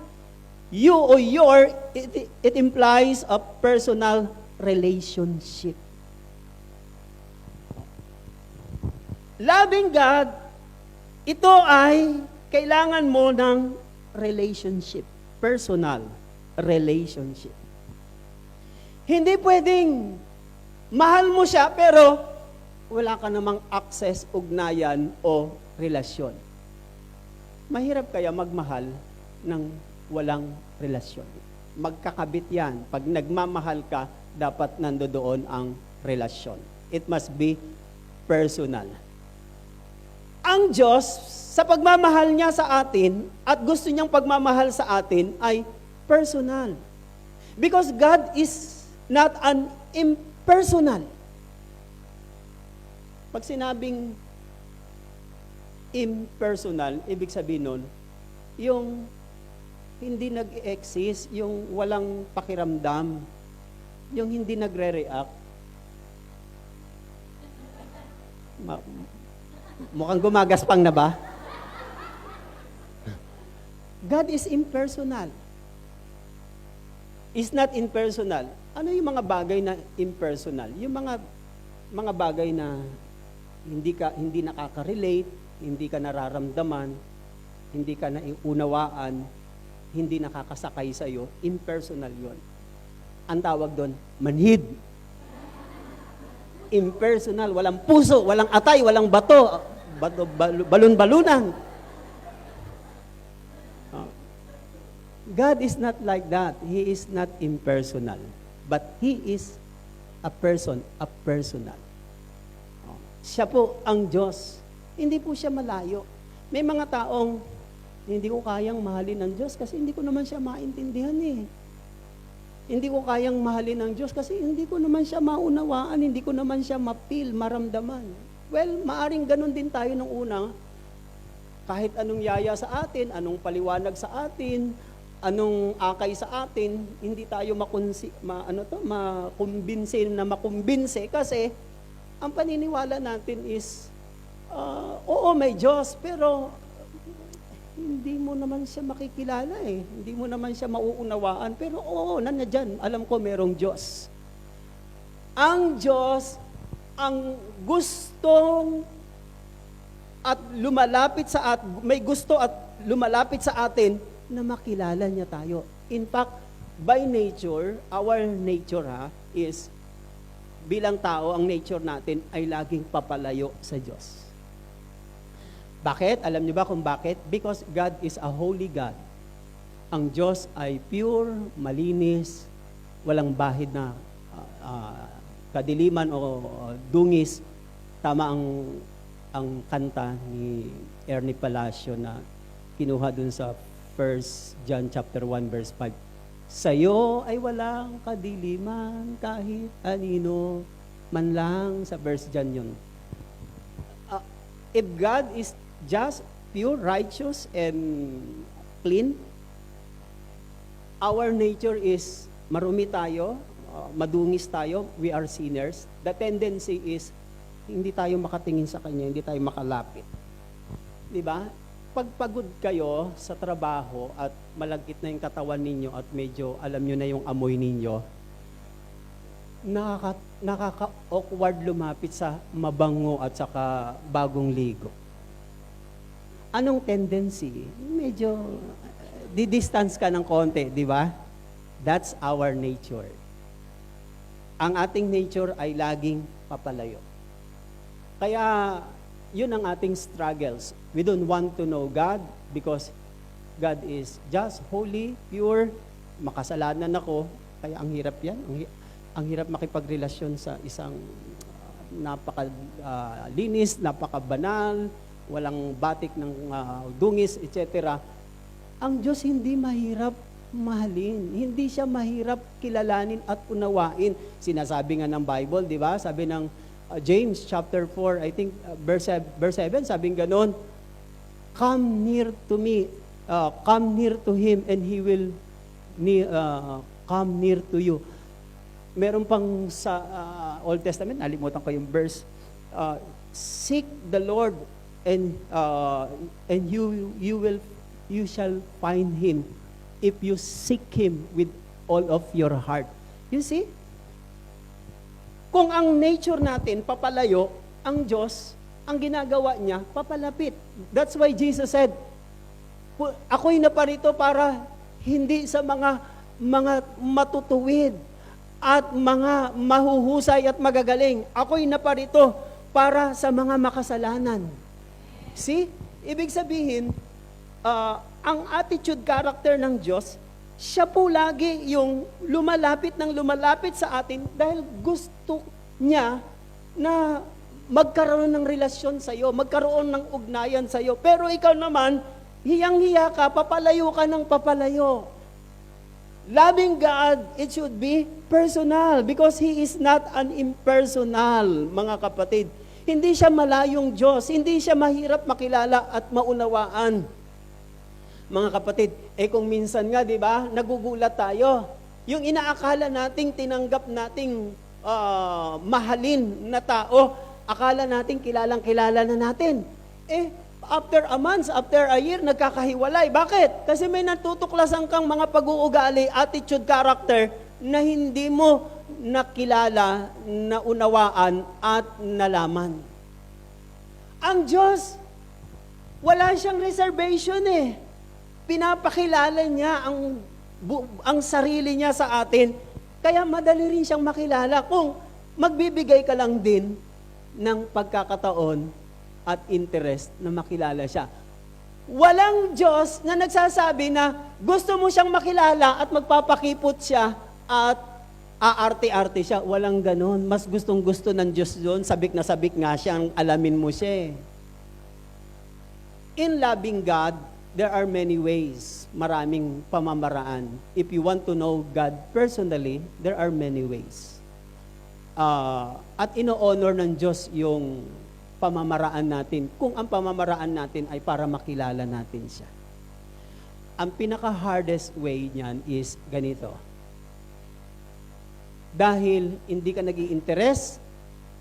you o your, it implies a personal relationship. Loving God, ito ay kailangan mo ng relationship. Personal relationship. Hindi pwedeng mahal mo siya pero wala ka namang access, ugnayan o relasyon. Mahirap kaya magmahal ng walang relasyon. Magkakabit yan. Pag nagmamahal ka, dapat nandoon ang relasyon. It must be personal. Ang Diyos, sa pagmamahal niya sa atin, at gusto niyang pagmamahal sa atin, ay personal. Because God is not an impersonal. Pag sinabing impersonal, ibig sabihin nun, yung hindi nag-exist, yung walang pakiramdam, yung hindi nagre-react. Mukhang gumagaspang na ba? God is impersonal. Is not impersonal. Ano yung mga bagay na impersonal? Yung mga bagay na hindi nakaka-relate, hindi ka nararamdaman, hindi ka naiunawaan, hindi nakakasakay sa iyo, impersonal 'yon. Ang tawag doon, manhid. Impersonal, walang puso, walang atay, walang bato, balon-balunan. God is not like that. He is not impersonal. But He is a person, a personal. Siya po ang Diyos. Hindi po siya malayo. May mga taong hindi ko kayang mahalin ng Diyos kasi hindi ko naman siya maintindihan eh. Hindi ko kayang mahalin ng Diyos kasi hindi ko naman siya maunawaan, hindi ko naman siya mapil, maramdaman. Well, maaring ganun din tayo nung una. Kahit anong yaya sa atin, anong paliwanag sa atin, anong akay sa atin, hindi tayo makumbinse kasi ang paniniwala natin is, oo, may Diyos, pero hindi mo naman siya makikilala eh. Hindi mo naman siya mauunawaan. Pero oo, nandiyan. Alam ko merong Diyos. Ang Diyos, ang gustong at lumalapit sa may gusto at lumalapit sa atin na makilala niya tayo. In fact, by nature, our nature is bilang tao, ang nature natin ay laging papalayo sa Diyos. Bakit? Alam niyo ba kung bakit? Because God is a holy God. Ang Diyos ay pure, malinis, walang bahid na kadiliman o dungis. Tama ang kanta ni Ernie Palacio na kinuha dun sa 1 John chapter 1 verse 5. Sa'yo ay walang kadiliman kahit anino man lang, sa verse John yun. If God is just, pure, righteous, and clean, our nature is marumi tayo, madungis tayo, we are sinners. The tendency is, hindi tayo makatingin sa Kanya, hindi tayo makalapit. Di ba? Pag pagod kayo sa trabaho at malagkit na yung katawan ninyo at medyo alam nyo na yung amoy ninyo, nakaka-awkward lumapit sa mabango at saka bagong ligo. Anong tendency? Medyo di-distance ka ng konti, di ba? That's our nature. Ang ating nature ay laging papalayo. Kaya, yun ang ating struggles. We don't want to know God because God is just, holy, pure, makasalanan ako, kaya ang hirap yan. Ang hirap makipagrelasyon sa isang napaka-linis, napaka-banal, walang batik ng dungis, etc. Ang Diyos hindi mahirap mahalin. Hindi siya mahirap kilalanin at unawain. Sinasabi nga ng Bible, di ba? Sabi ng James chapter 4, I think verse 7, sabing ganon, come near to me, come near to Him and He will come near to you. Meron pang sa Old Testament, nalimutan ko yung verse, seek the Lord and you shall find Him if you seek Him with all of your heart. You see? Kung ang nature natin papalayo, ang Diyos, ang ginagawa niya, papalapit. That's why Jesus said, ako'y naparito para hindi sa mga matutuwid at mga mahuhusay at magagaling. Ako'y naparito para sa mga makasalanan. See? Ibig sabihin, ang attitude character ng Diyos, siya po lagi yung lumalapit sa atin dahil gusto niya na magkaroon ng relasyon sa iyo, magkaroon ng ugnayan sa iyo. Pero ikaw naman, hiyang-hiya ka, papalayo ka ng papalayo. Loving God, it should be personal because He is not an impersonal, mga kapatid. Hindi siya malayong Diyos, hindi siya mahirap makilala at maunawaan. Mga kapatid, kung minsan nga, di ba, nagugulat tayo. Yung inaakala nating tinanggap nating mahalin na tao, akala nating kilalang-kilala na natin. After a month, after a year, nagkakahiwalay. Bakit? Kasi may natutuklasan kang mga pag-uugali, attitude, character, na hindi mo nakilala, naunawaan, at nalaman. Ang Diyos, wala siyang reservation Pinapakilala niya ang sarili niya sa atin, kaya madali rin siyang makilala kung magbibigay ka lang din ng pagkakataon at interest na makilala siya. Walang Diyos na nagsasabi na gusto mo siyang makilala at magpapakipot siya at aarte-arte siya. Walang ganon. Mas gustong-gusto ng Diyos doon. Sabik na sabik nga siya, ang alamin mo siya. In loving God, there are many ways. Maraming pamamaraan. If you want to know God personally, there are many ways. At ino-honor ng Diyos yung pamamaraan natin, kung ang pamamaraan natin ay para makilala natin siya. Ang pinaka-hardest way niyan is ganito. Dahil hindi ka nag-i-interest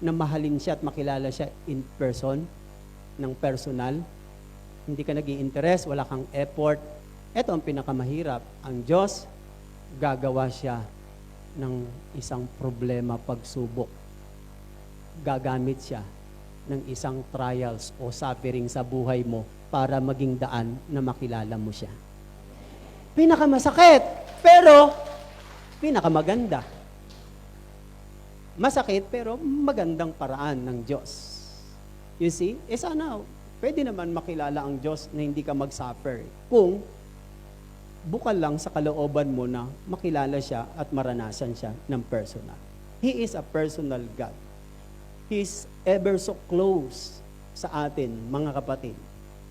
na mahalin siya at makilala siya in person, ng personal, hindi ka nag-i-interest, wala kang effort, ito ang pinakamahirap. Ang Diyos, gagawa siya ng isang problema, pagsubok. Gagamit siya ng isang trials o suffering sa buhay mo para maging daan na makilala mo siya. Pinakamasakit, pero pinakamaganda. Masakit, pero magandang paraan ng Diyos. You see? Sana, pwede naman makilala ang Diyos na hindi ka mag-suffer. Kung bukal lang sa kalooban mo na makilala siya at maranasan siya ng personal. He is a personal God. He's ever so close sa atin, mga kapatid.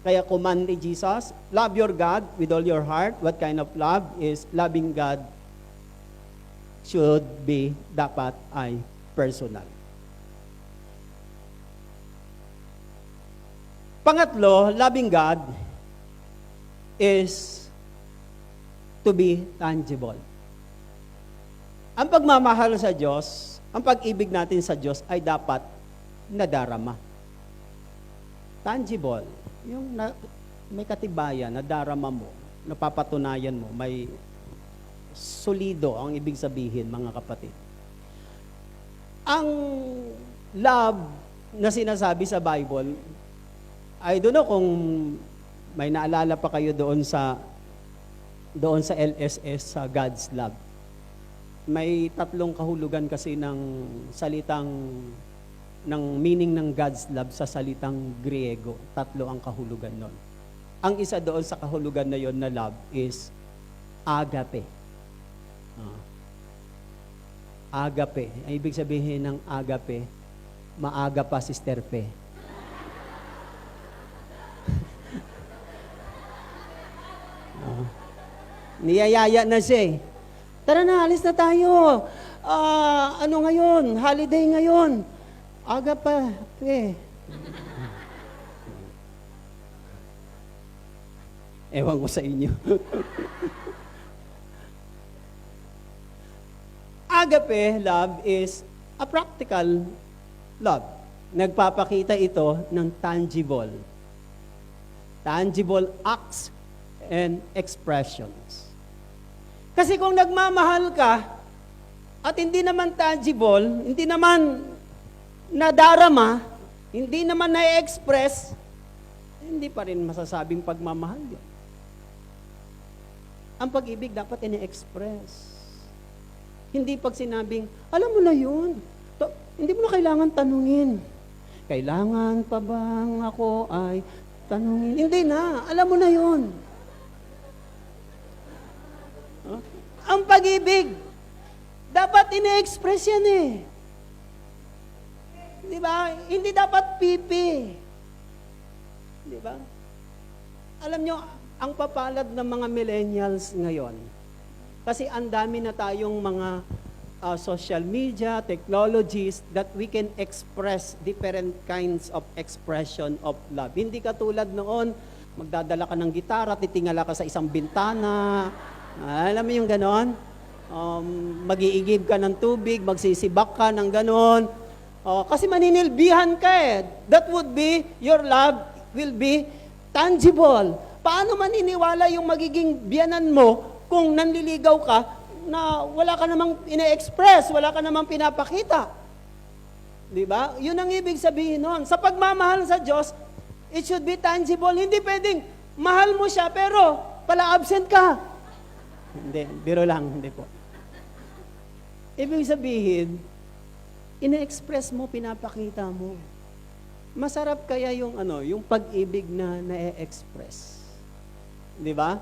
Kaya command ni Jesus, love your God with all your heart. What kind of love is loving God should be, dapat ay personal. Pangatlo, loving God is to be tangible. Ang pagmamahal sa Diyos, ang pag-ibig natin sa Diyos ay dapat nadarama. Tangible. Yung may katibayan, nadarama mo, napapatunayan mo, may solido ang ibig sabihin, mga kapatid. Ang love na sinasabi sa Bible, I don't know kung may naalala pa kayo doon sa LSS, sa God's Love. May tatlong kahulugan kasi ng meaning ng God's love sa salitang Griego. Tatlo ang kahulugan nun. Ang isa doon sa kahulugan na yon na love is agape. Agape. Ang ibig sabihin ng agape, maaga pa Sister Pe. Niyayaya na siya eh. Tara na, alis na tayo. Ano ngayon? Holiday ngayon. Aga pa, Ewan ko sa inyo. Agape love is a practical love. Nagpapakita ito ng tangible. Tangible acts and expressions. Kasi kung nagmamahal ka at hindi naman tangible, hindi naman nadarama, hindi naman na-express, hindi pa rin masasabing pagmamahal yun. Ang pag-ibig dapat ini-express. Hindi pag sinabing, alam mo na yun, hindi mo na kailangan tanungin. Kailangan pa bang ako ay tanungin? Hindi na, alam mo na yun. Ang pag-ibig, dapat ine-express yan eh. Di ba? Hindi dapat pipi. Di ba? Alam nyo, ang papalad ng mga millennials ngayon, kasi ang dami na tayong mga social media, technologies that we can express different kinds of expression of love. Hindi katulad noon, magdadala ka ng gitara, titingala ka sa isang bintana, alam mo yung ganon? Mag-iigib ka ng tubig, magsisibak ka ng ganon. Kasi maninilbihan ka eh. That would be, your love will be tangible. Paano maniniwala yung magiging biyanan mo kung nanliligaw ka na wala ka namang ine-express, wala ka namang pinapakita? Di ba? Yun ang ibig sabihin nun. Sa pagmamahal sa Diyos, it should be tangible. Hindi pwedeng mahal mo siya pero pala absent ka. Hindi, biro lang, hindi po. Ibig sabihin, ine-express mo, pinapakita mo. Masarap kaya yung yung pag-ibig na na-express. Di ba?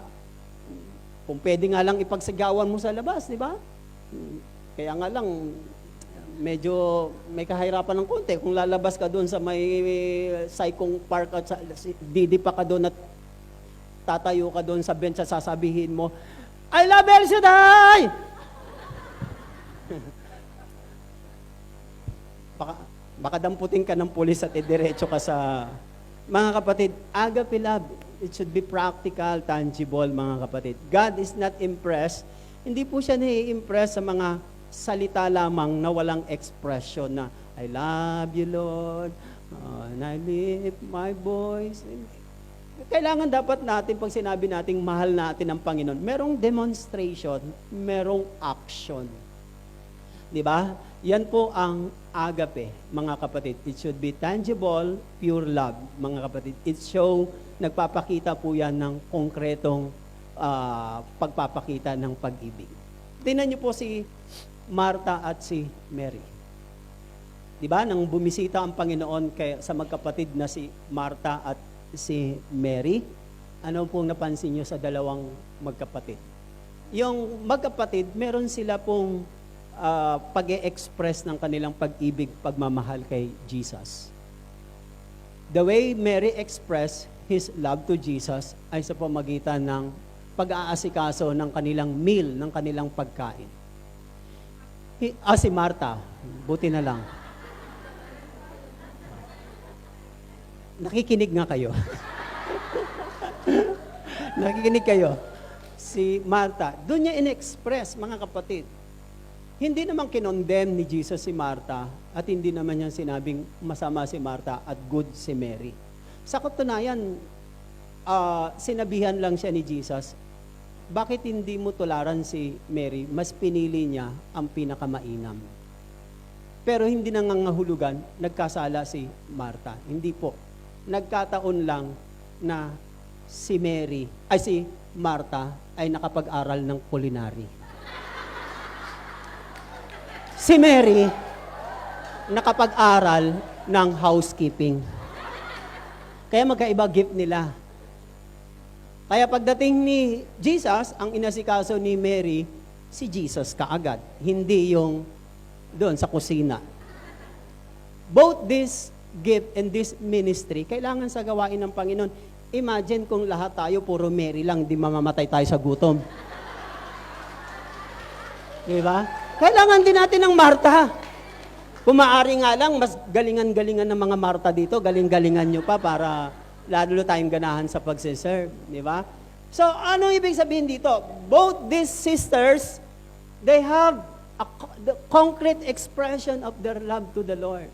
Kung pwede nga lang ipagsagawan mo sa labas, di ba? Kaya nga lang, medyo may kahirapan ng konti. Kung lalabas ka doon sa may Saikong Park at didipa ka doon at tatayo ka doon sa bench at sasabihin mo, I love El Shaddai! baka damputin ka ng pulis at idiretso ka sa... Mga kapatid, agape love, it should be practical, tangible, mga kapatid. God is not impressed. Hindi po siya nai-impress sa mga salita lamang na walang expression na, I love you, Lord, and I lift my voice. Kailangan dapat natin, pag sinabi nating mahal natin ang Panginoon, merong demonstration, merong action. Di ba? Yan po ang agape, mga kapatid. It should be tangible, pure love, mga kapatid. It show, nagpapakita po yan ng konkretong pagpapakita ng pag-ibig. Tingnan niyo po si Martha at si Mary. Di ba? Nang bumisita ang Panginoon sa magkapatid na si Martha at si Mary, ano pong napansin niyo sa dalawang magkapatid? Yung magkapatid, meron sila pong pag-e-express ng kanilang pag-ibig, pagmamahal kay Jesus. The way Mary expressed his love to Jesus ay sa pamagitan ng pag-aasikaso ng kanilang meal, ng kanilang pagkain. Si Martha, buti na lang. Nakikinig nga kayo. Nakikinig kayo. Si Martha, doon niya in-express, mga kapatid. Hindi naman kinondemn ni Jesus si Martha at hindi naman niya sinabing masama si Martha at good si Mary. Sa katunayan, sinabihan lang siya ni Jesus, bakit hindi mo tularan si Mary? Mas pinili niya ang pinakamainam. Pero hindi nangangahulugan, nagkasala si Martha. Hindi po. Nagkataon lang na si Martha ay nakapag-aral ng culinary. Si Mary, nakapag-aral ng housekeeping. Kaya magkaiba gift nila. Kaya pagdating ni Jesus, ang inasikaso ni Mary, si Jesus kaagad. Hindi yung doon sa kusina. Both this gift and this ministry, kailangan sa gawain ng Panginoon. Imagine kung lahat tayo, puro Mary lang, di mamamatay tayo sa gutom. Di ba? Kailangan din natin ng Martha. Kung maaari nga lang, mas galingan-galingan ng mga Martha dito, galing-galingan nyo pa para lalo tayong ganahan sa pagsiserve. Di ba? So, ano ibig sabihin dito? Both these sisters, they have the concrete expression of their love to the Lord.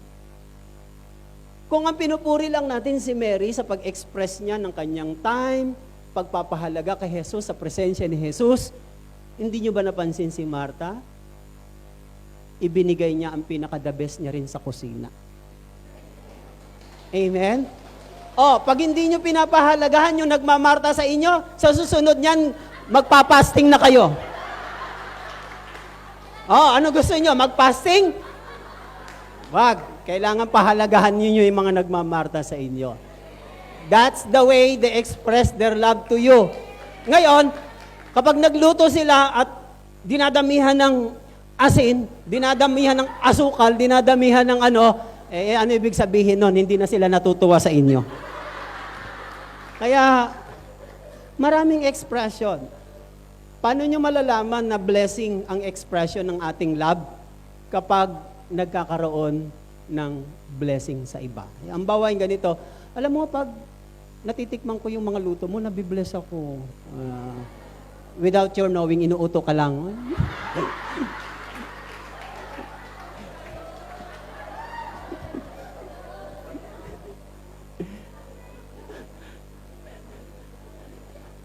Kung ang pinupuri lang natin si Mary sa pag-express niya ng kanyang time, pagpapahalaga kay Jesus, sa presensya ni Jesus, hindi nyo ba napansin si Martha? Ibinigay niya ang pinaka-the best niya rin sa kusina. Amen? Pag hindi nyo pinapahalagahan yung nagmamarta sa inyo, sa susunod niyan, magpapasting na kayo. Ano gusto niyo? Magpasting? Wag. Kailangan pahalagahan niyo yung mga nagmamarta sa inyo. That's the way they express their love to you. Ngayon, kapag nagluto sila at dinadamihan ng asin, dinadamihan ng asukal, dinadamihan ng ano ibig sabihin nun? Hindi na sila natutuwa sa inyo. Kaya, maraming expression. Paano nyo malalaman na blessing ang expression ng ating love kapag nagkakaroon ng blessing sa iba? Ang bawain ganito, alam mo, pag natitikman ko yung mga luto mo, nabibless ako. Without your knowing, inuuto ka lang.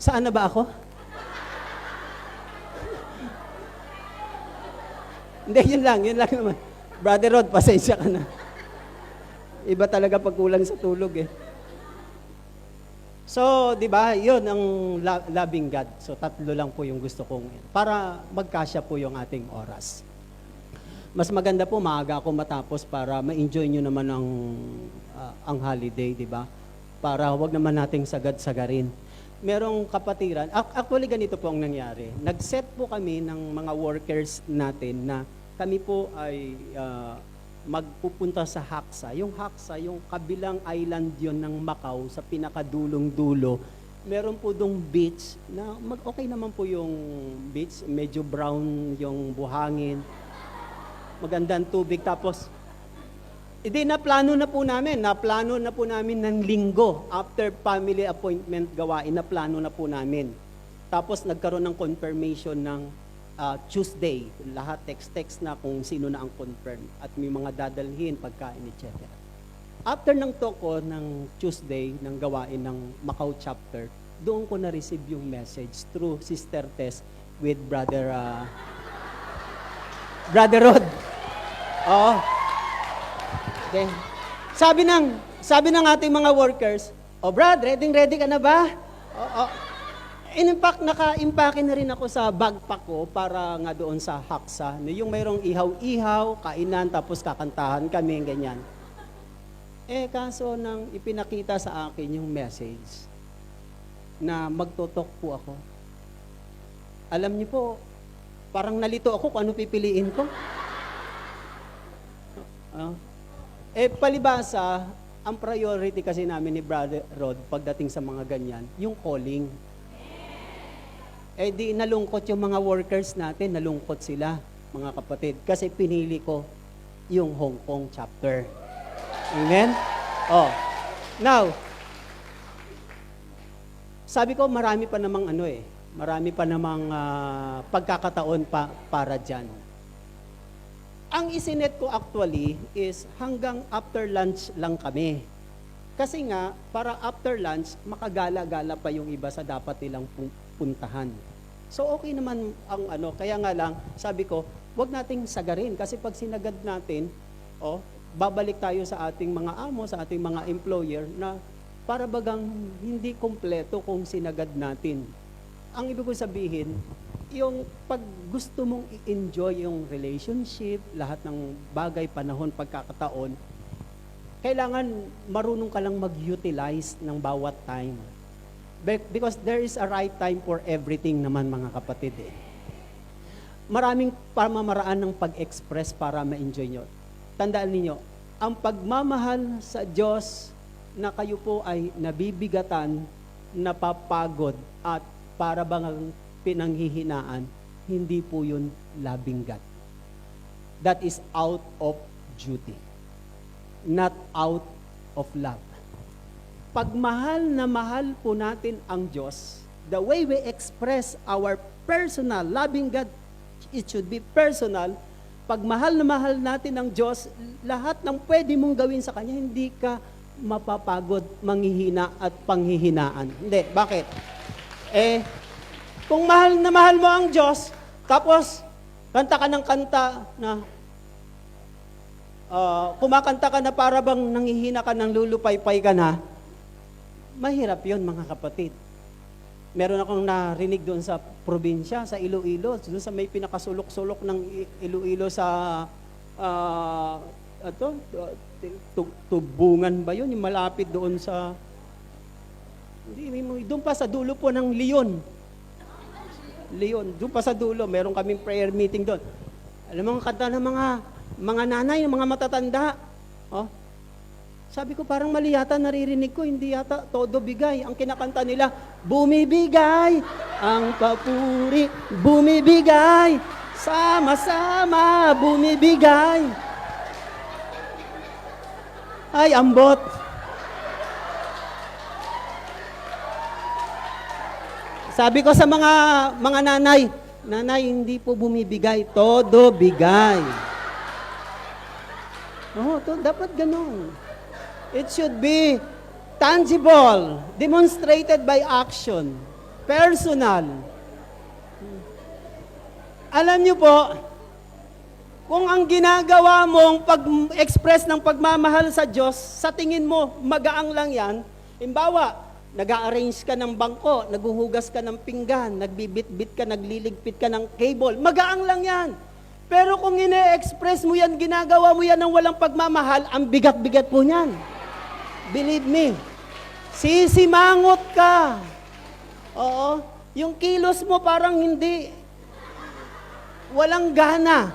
Saan na ba ako? Hindi, yun lang naman. Brother Rod, pasensya ka na. Iba talaga pag kulang sa tulog eh. So, di ba, yun ang loving God. So, tatlo lang po yung gusto kong, para magkasya po yung ating oras. Mas maganda po, maaga ako matapos para ma-enjoy nyo naman ang holiday, di ba? Para wag naman nating sagad-sagarin. Merong kapatiran, actually ganito po ang nangyari. Nag-set po kami ng mga workers natin na kami po ay magpupunta sa Haksa. Yung Haksa, yung kabilang island yon ng Macau, sa pinakadulong dulo. Meron po dong beach na okay naman po yung beach, medyo brown yung buhangin, magandang tubig. Tapos, naplano na po namin ng linggo. After family appointment gawain, naplano na po namin. Tapos nagkaroon ng confirmation ng Tuesday. Lahat text na kung sino na ang confirm. At may mga dadalhin, pagkain, etc. After ng toko ng Tuesday, ng gawain ng Macau chapter, doon ko na-receive yung message through Sister Tess with Brother Rod. Oo. Okay. Sabi ng ating mga workers, Brad, ready ka na ba? Oo. In fact, naka-impake na rin ako sa backpack ko para nga doon sa Haksa. Yung mayroong ihaw-ihaw, kainan, tapos kakantahan kami, ganyan. Kaso nang ipinakita sa akin yung message na magtotok po ako. Alam niyo po, parang nalito ako kung ano pipiliin ko. Palibasa, ang priority kasi namin ni Brother Rod pagdating sa mga ganyan, yung calling. Di nalungkot yung mga workers natin, nalungkot sila, mga kapatid, kasi pinili ko yung Hong Kong chapter. Amen? Now, sabi ko marami pa namang pagkakataon para dyan. Ang isinet ko actually is hanggang after lunch lang kami. Kasi nga, para after lunch, makagala-gala pa yung iba sa dapat nilang puntahan. So okay naman ang kaya nga lang, sabi ko, wag nating sagarin. Kasi pag sinagad natin, babalik tayo sa ating mga amo, sa ating mga employer na para bagang hindi kumpleto kung sinagad natin. Ang ibig ko sabihin, yung pag gusto mong i-enjoy yung relationship, lahat ng bagay, panahon, pagkakataon, kailangan marunong ka lang mag-utilize ng bawat time. Because there is a right time for everything naman, mga kapatid. Maraming pamamaraan ng pag-express para ma-enjoy nyo. Tandaan ninyo, ang pagmamahal sa Diyos na kayo po ay nabibigatan, napapagod, at para bang pinanghihinaan, hindi po yun loving God. That is out of duty, not out of love. Pag mahal na mahal po natin ang Diyos, the way we express our personal loving God, it should be personal. Pag mahal na mahal natin ang Diyos, lahat ng pwede mong gawin sa Kanya, hindi ka mapapagod, manghihina at panghihinaan. Hindi. Bakit? Kung mahal na mahal mo ang Diyos, tapos kanta ka ng kanta na kumakanta ka na para bang nanghihina ka, ng lulupaypay ka na, mahirap yun, mga kapatid. Meron akong narinig doon sa probinsya, sa Iloilo, doon sa may pinakasulok-sulok ng Iloilo sa Tubungan ba yun? Yung malapit doon sa doon pa sa dulo po ng Leon, doon pa sa dulo, meron kaming prayer meeting doon. Alam mo, ang kanta ng mga nanay, ng mga matatanda. Sabi ko, parang mali yata naririnig ko, hindi yata todo bigay. Ang kinakanta nila, bumibigay, ang papuri, bumibigay, sama-sama, bumibigay. Ay, ambot. Sabi ko sa mga nanay, hindi po bumibigay, todo bigay. Dapat ganun. It should be tangible, demonstrated by action, personal. Alam niyo po, kung ang ginagawa mong pag-express ng pagmamahal sa Diyos, sa tingin mo, magaang lang yan, imbawa, nag-a-arrange ka ng bangko, naghuhugas ka ng pinggan, nagbibit-bit ka, nagliligpit ka ng cable, magaang lang yan. Pero kung ine-express mo yan, ginagawa mo yan ng walang pagmamahal, ang bigat-bigat po niyan. Believe me, sisimangot ka. Oo, yung kilos mo parang hindi, walang gana.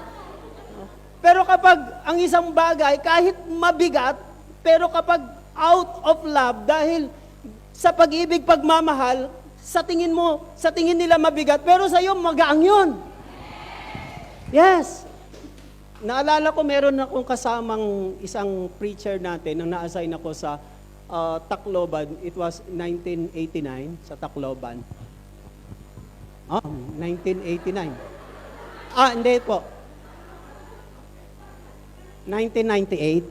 Pero kapag ang isang bagay, kahit mabigat, pero kapag out of love, dahil sa pag-ibig, pagmamahal, sa tingin mo, sa tingin nila mabigat, pero sa iyo, magaang yun. Yes. Naalala ko, meron akong kasamang isang preacher natin nang na-assign ako sa Tacloban. It was 1989 sa Tacloban. 1989. Hindi po. 1998.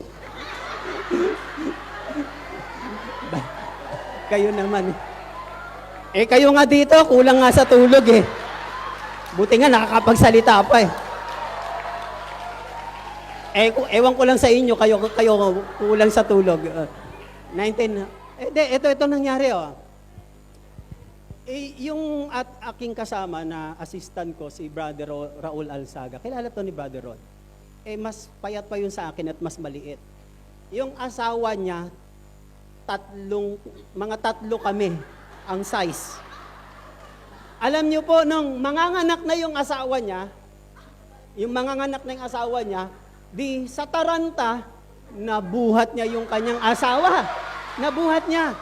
Kayo naman. Kayo nga dito, kulang nga sa tulog eh. Buti nga nakakapagsalita pa eh. Ewan ko lang sa inyo, kayo kulang sa tulog. 19, ito nangyari oh. Yung aking kasama na assistant ko, si Brother Raul Alsaga, kilala to ni Brother Rod. Mas payat pa yun sa akin at mas maliit. Yung asawa niya, mga tatlo kami ang size. Alam niyo po, nung manganganak na yung asawa niya, di sa taranta, nabuhat niya yung kanyang asawa. Nabuhat niya.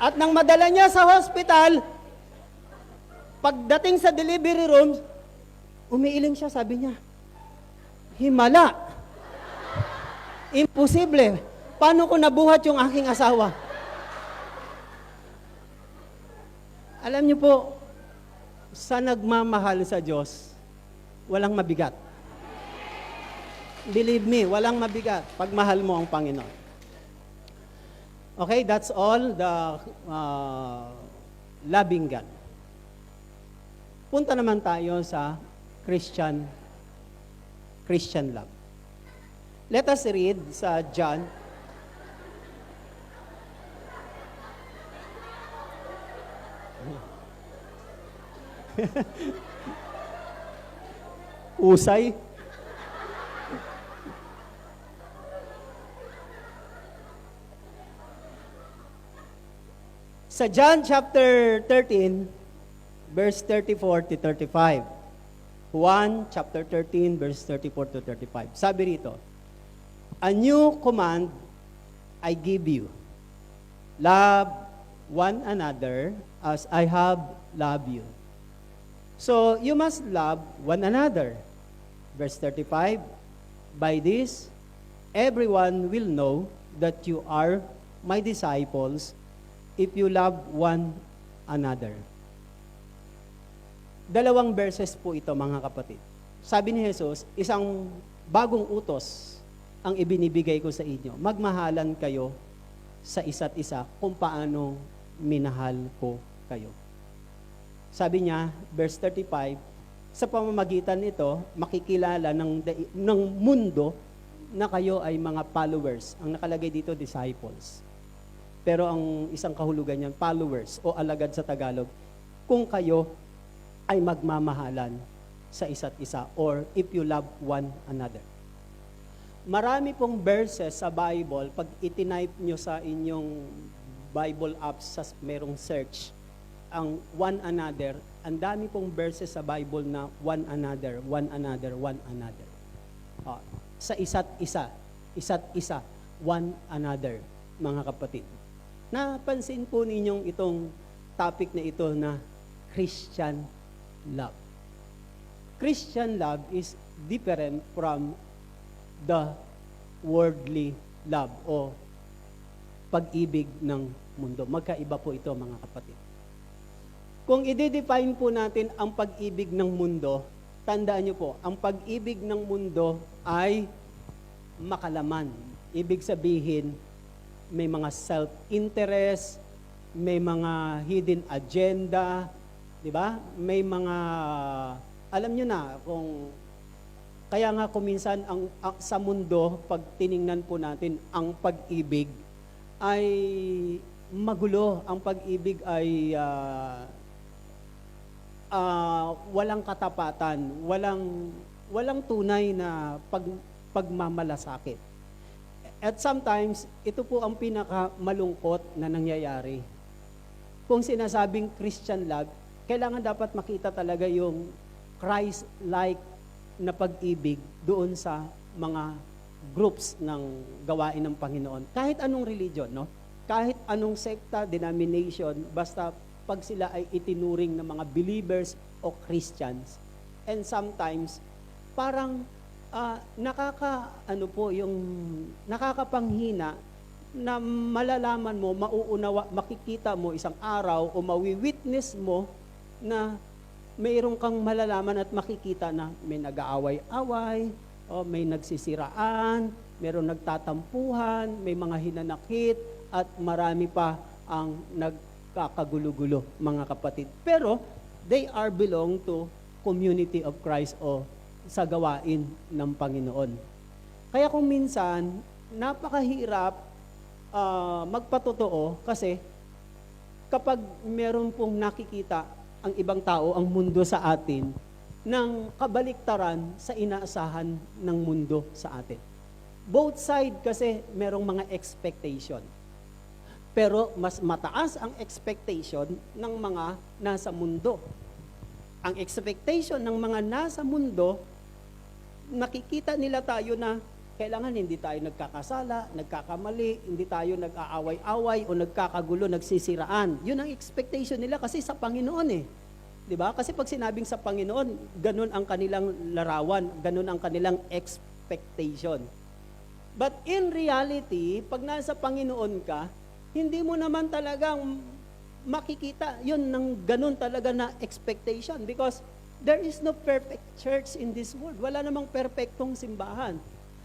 At nang madala niya sa hospital, pagdating sa delivery room, umiiling siya, sabi niya, himala. Imposible. Paano ko nabuhat yung aking asawa? Alam niyo po, sa nagmamahal sa Diyos, walang mabigat. Believe me, walang mabigat pag mahal mo ang Panginoon. Okay, that's all the loving God. Punta naman tayo sa Christian love. Let us read sa John. Usay. Sa John chapter 13, verse 34 to 35. Juan chapter 13, verse 34 to 35. Sabi rito, a new command I give you. Love one another as I have loved you. So, you must love one another. Verse 35, by this, everyone will know that you are my disciples if you love one another. Dalawang verses po ito, mga kapatid. Sabi ni Jesus, isang bagong utos ang ibinibigay ko sa inyo. Magmahalan kayo sa isa't isa kung paano minahal ko kayo. Sabi niya, verse 35, sa pamamagitan nito, makikilala ng mundo na kayo ay mga followers. Ang nakalagay dito, disciples. Pero ang isang kahulugan niyan, followers o alagad sa Tagalog, kung kayo ay magmamahalan sa isa't isa or if you love one another. Marami pong verses sa Bible, pag itinype nyo sa inyong Bible apps sa merong search, ang one another, ang dami pong verses sa Bible na one another, one another, one another. Sa isa't isa, one another, mga kapatid. Napansin po ninyong itong topic na ito na Christian love. Christian love is different from the worldly love o pag-ibig ng mundo. Magkaiba po ito, mga kapatid. Kung i-define po natin ang pag-ibig ng mundo, tandaan niyo po, ang pag-ibig ng mundo ay makalaman. Ibig sabihin, may mga self-interest, may mga hidden agenda, di ba? May mga, alam niyo na, kaya nga kuminsan sa mundo, pag tiningnan po natin, ang pag-ibig ay magulo. Ang pag-ibig ay walang katapatan, walang tunay na pagmamalasakit. At sometimes, ito po ang pinakamalungkot na nangyayari. Kung sinasabing Christian love, kailangan dapat makita talaga yung Christ-like na pag-ibig doon sa mga groups ng gawain ng Panginoon. Kahit anong religion, no? Kahit anong sekta, denomination, basta pag sila ay itinuring ng mga believers o Christians. And sometimes, parang nakakapanghina na malalaman mo, makikita mo isang araw o mawi-witness mo na mayroon kang malalaman at makikita na may nag-aaway-away, o may nagsisiraan, mayroong nagtatampuhan, may mga hinanakit, at marami pa ang nagkakagulo-gulo, mga kapatid. Pero, they are belong to community of Christ o sa gawain ng Panginoon. Kaya kung minsan, napakahirap magpatotoo kasi kapag meron pong nakikita ang ibang tao, ang mundo sa atin, ng kabaliktaran sa inaasahan ng mundo sa atin. Both side kasi merong mga expectation. Pero mas mataas ang expectation ng mga nasa mundo. Ang expectation ng mga nasa mundo, nakikita nila tayo na kailangan hindi tayo nagkakasala, nagkakamali, hindi tayo nag-aaway-away o nagkakagulo, nagsisiraan. Yun ang expectation nila kasi sa Panginoon eh. 'Di ba? Kasi pag sinabing sa Panginoon, ganun ang kanilang larawan, ganun ang kanilang expectation. But in reality, pag nasa Panginoon ka, hindi mo naman talagang makikita yun ng ganun talaga na expectation because there is no perfect church in this world. Wala namang perpektong simbahan.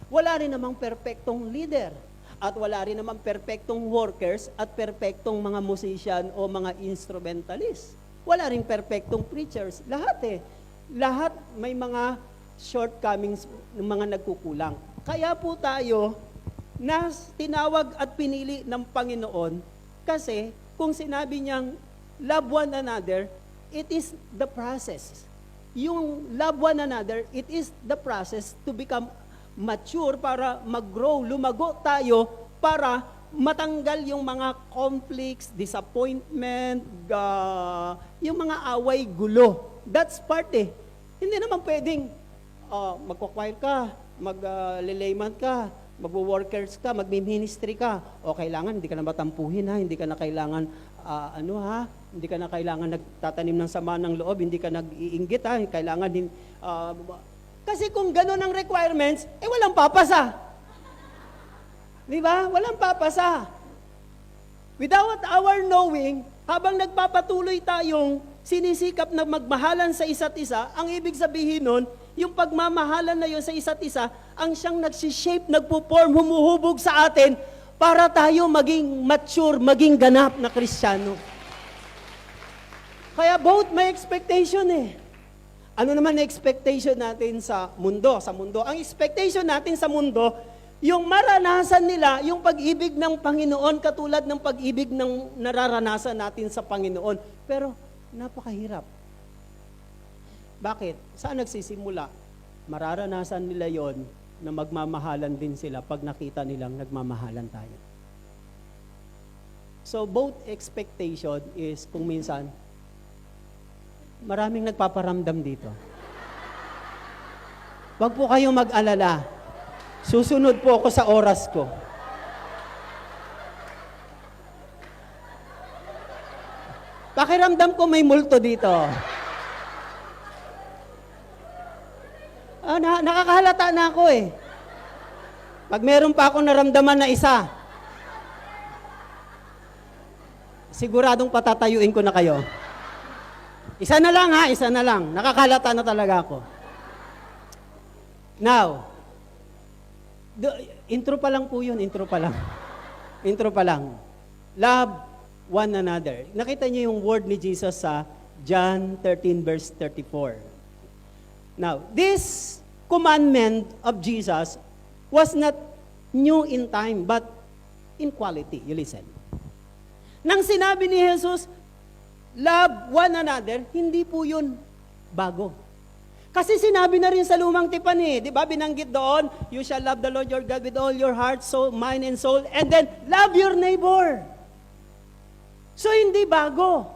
Wala rin namang perpektong leader. At wala rin namang perpektong workers at perpektong mga musician o mga instrumentalist. Wala rin perpektong preachers. Lahat eh. Lahat may mga shortcomings ng mga nagkukulang. Kaya po tayo na tinawag at pinili ng Panginoon kasi kung sinabi niyang love one another, it is the process. Yung love one another, it is the process to become mature para mag-grow, lumago tayo para matanggal yung mga conflicts, disappointment, yung mga away, gulo. That's part eh. Hindi naman pwedeng magko-choir ka, mag-layman ka, magwo-workers ka, magmi-ministry ka, o kailangan hindi ka na matampuhin ha, hindi ka na kailangan hindi ka na kailangan nagtatanim ng sama ng loob, hindi ka nag-iinggit ha, kailangan din kasi kung gano'n ang requirements, walang papasa. Di ba? Walang papasa. Without our knowing, habang nagpapatuloy tayong sinisikap na magmahalan sa isa't isa, ang ibig sabihin nun, yung pagmamahalan na yun sa isa't isa, ang siyang nagsishape, nagpo-form, humuhubog sa atin para tayo maging mature, maging ganap na Kristiyano. Kaya both may expectation eh. Ano naman na expectation natin sa mundo? Sa mundo, ang expectation natin sa mundo, yung maranasan nila, yung pag-ibig ng Panginoon, katulad ng pag-ibig ng nararanasan natin sa Panginoon. Pero, napakahirap. Bakit? Saan nagsisimula? Mararanasan nila yon na magmamahalan din sila pag nakita nilang nagmamahalan tayo. So, both expectation is, kung minsan, maraming nagpaparamdam dito. Huwag po kayong mag-alala. Susunod po ako sa oras ko. Pakiramdam ko may multo dito. Nakakahalata na ako eh. Pag meron pa akong naramdaman na isa, siguradong patatayuin ko na kayo. Isa na lang ha, isa na lang. Nakakalata na talaga ako. Now, intro pa lang po yun, intro pa lang. Intro pa lang. Love one another. Nakita niyo yung word ni Jesus sa John 13 verse 34. Now, this commandment of Jesus was not new in time, but in quality. You listen. Nang sinabi ni Jesus, love one another, hindi po yun bago. Kasi sinabi na rin sa lumang tipan eh, di ba? Binanggit doon, you shall love the Lord your God with all your heart, soul, mind, and soul, and then love your neighbor. So hindi bago.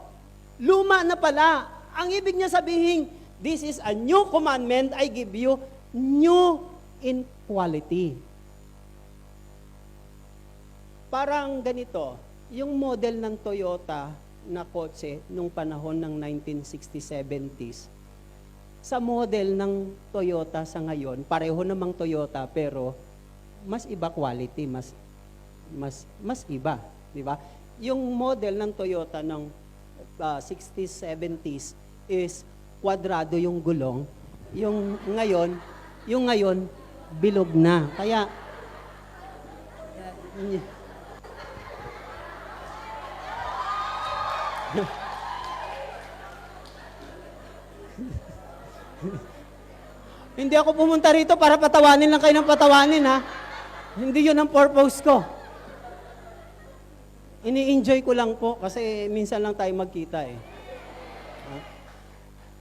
Luma na pala. Ang ibig niya sabihin, This is a new commandment I give you, new in quality. Parang ganito, yung model ng Toyota na kotse nung panahon ng 1960s, 70s, sa model ng Toyota sa ngayon, pareho namang Toyota pero mas iba quality, mas iba, di ba? Yung model ng Toyota ng 60s, 70s is kwadrado yung gulong. Yung ngayon bilog na. Kaya hindi ako pumunta rito para patawanin lang kayo ng patawanin, ha? Hindi yun ang purpose ko. Ini-enjoy ko lang po kasi minsan lang tayo magkita eh.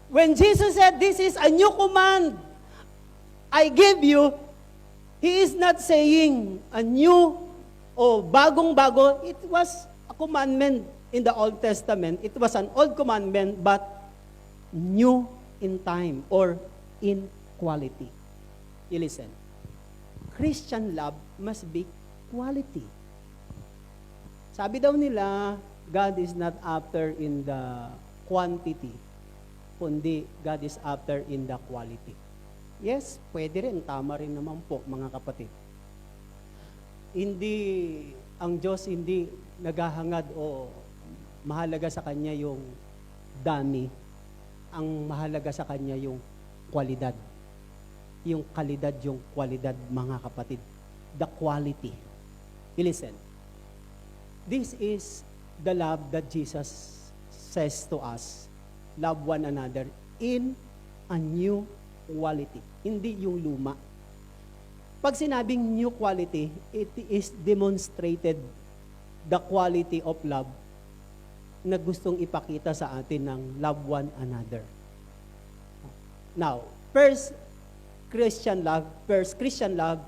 When Jesus said, this is a new command I give you, He is not saying a new o bagong-bago. It was a commandment in the Old Testament. It was an old commandment but new in time or in quality. You listen. Christian love must be quality. Sabi daw nila, God is not after in the quantity, kundi God is after in the quality. Yes, pwede rin, tama rin naman po, mga kapatid. Ang Diyos hindi naghahangad o mahalaga sa Kanya yung dami. Ang mahalaga sa Kanya yung kwalidad. Yung kalidad, yung kwalidad, mga kapatid. The quality. Listen. This is the love that Jesus says to us. Love one another in a new quality. Hindi yung luma. Pag sinabing new quality, it is demonstrated the quality of love na gustong ipakita sa atin ng love one another. Now, first Christian love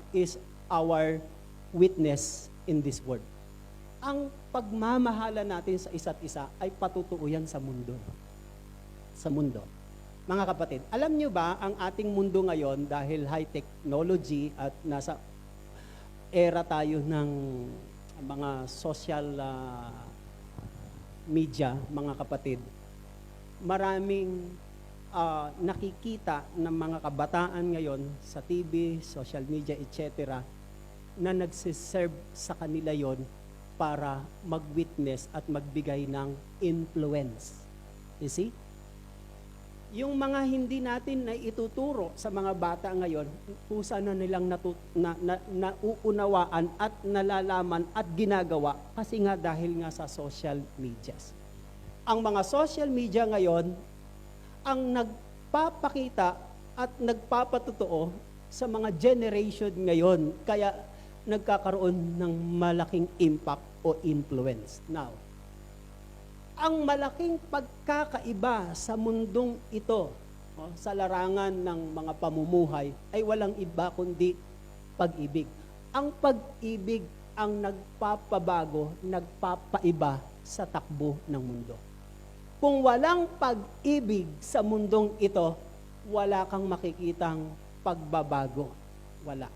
is our witness in this world. Ang pagmamahala natin sa isa't isa ay patutuo yan sa mundo. Sa mundo. Mga kapatid, alam nyo ba ang ating mundo ngayon dahil high technology at nasa era tayo ng mga social media, mga kapatid, maraming nakikita ng mga kabataan ngayon sa TV, social media, etc. na nagsiserve sa kanila yon para mag-witness at magbigay ng influence. You see? Yung mga hindi natin na ituturo sa mga bata ngayon, kusa na nilang nauunawaan at nalalaman at ginagawa kasi nga dahil nga sa social medias. Ang mga social media ngayon, ang nagpapakita at nagpapatutuo sa mga generation ngayon, kaya nagkakaroon ng malaking impact o influence. Now, ang malaking pagkakaiba sa mundong ito, sa larangan ng mga pamumuhay, ay walang iba kundi pag-ibig. Ang pag-ibig ang nagpapabago, nagpapaiba sa takbo ng mundo. Kung walang pag-ibig sa mundong ito, wala kang makikitang pagbabago. Wala.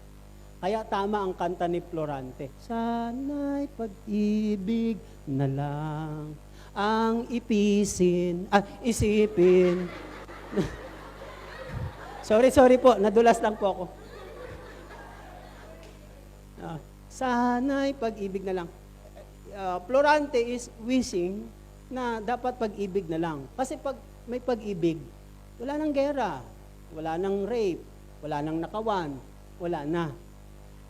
Kaya tama ang kanta ni Florante. Sana'y pag-ibig na lang ang isipin. sorry po, nadulas lang po ako. Sana'y pag-ibig na lang. Florante is wishing na dapat pag-ibig na lang. Kasi pag may pag-ibig, wala nang gera, wala nang rape, wala nang nakawan, wala na.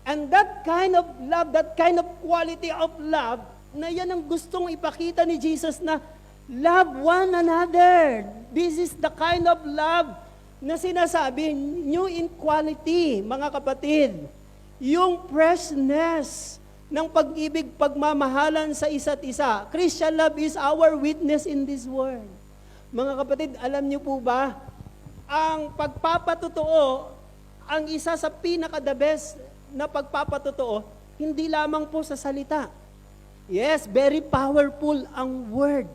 And that kind of love, that kind of quality of love, na yan ang gustong ipakita ni Jesus na love one another. This is the kind of love na sinasabi, new in quality, mga kapatid. Yung freshness ng pag-ibig, pagmamahalan sa isa't isa. Christian love is our witness in this world. Mga kapatid, alam niyo po ba, ang pagpapatotoo, ang isa sa pinaka-the best na pagpapatotoo, hindi lamang po sa salita. Yes, very powerful ang word.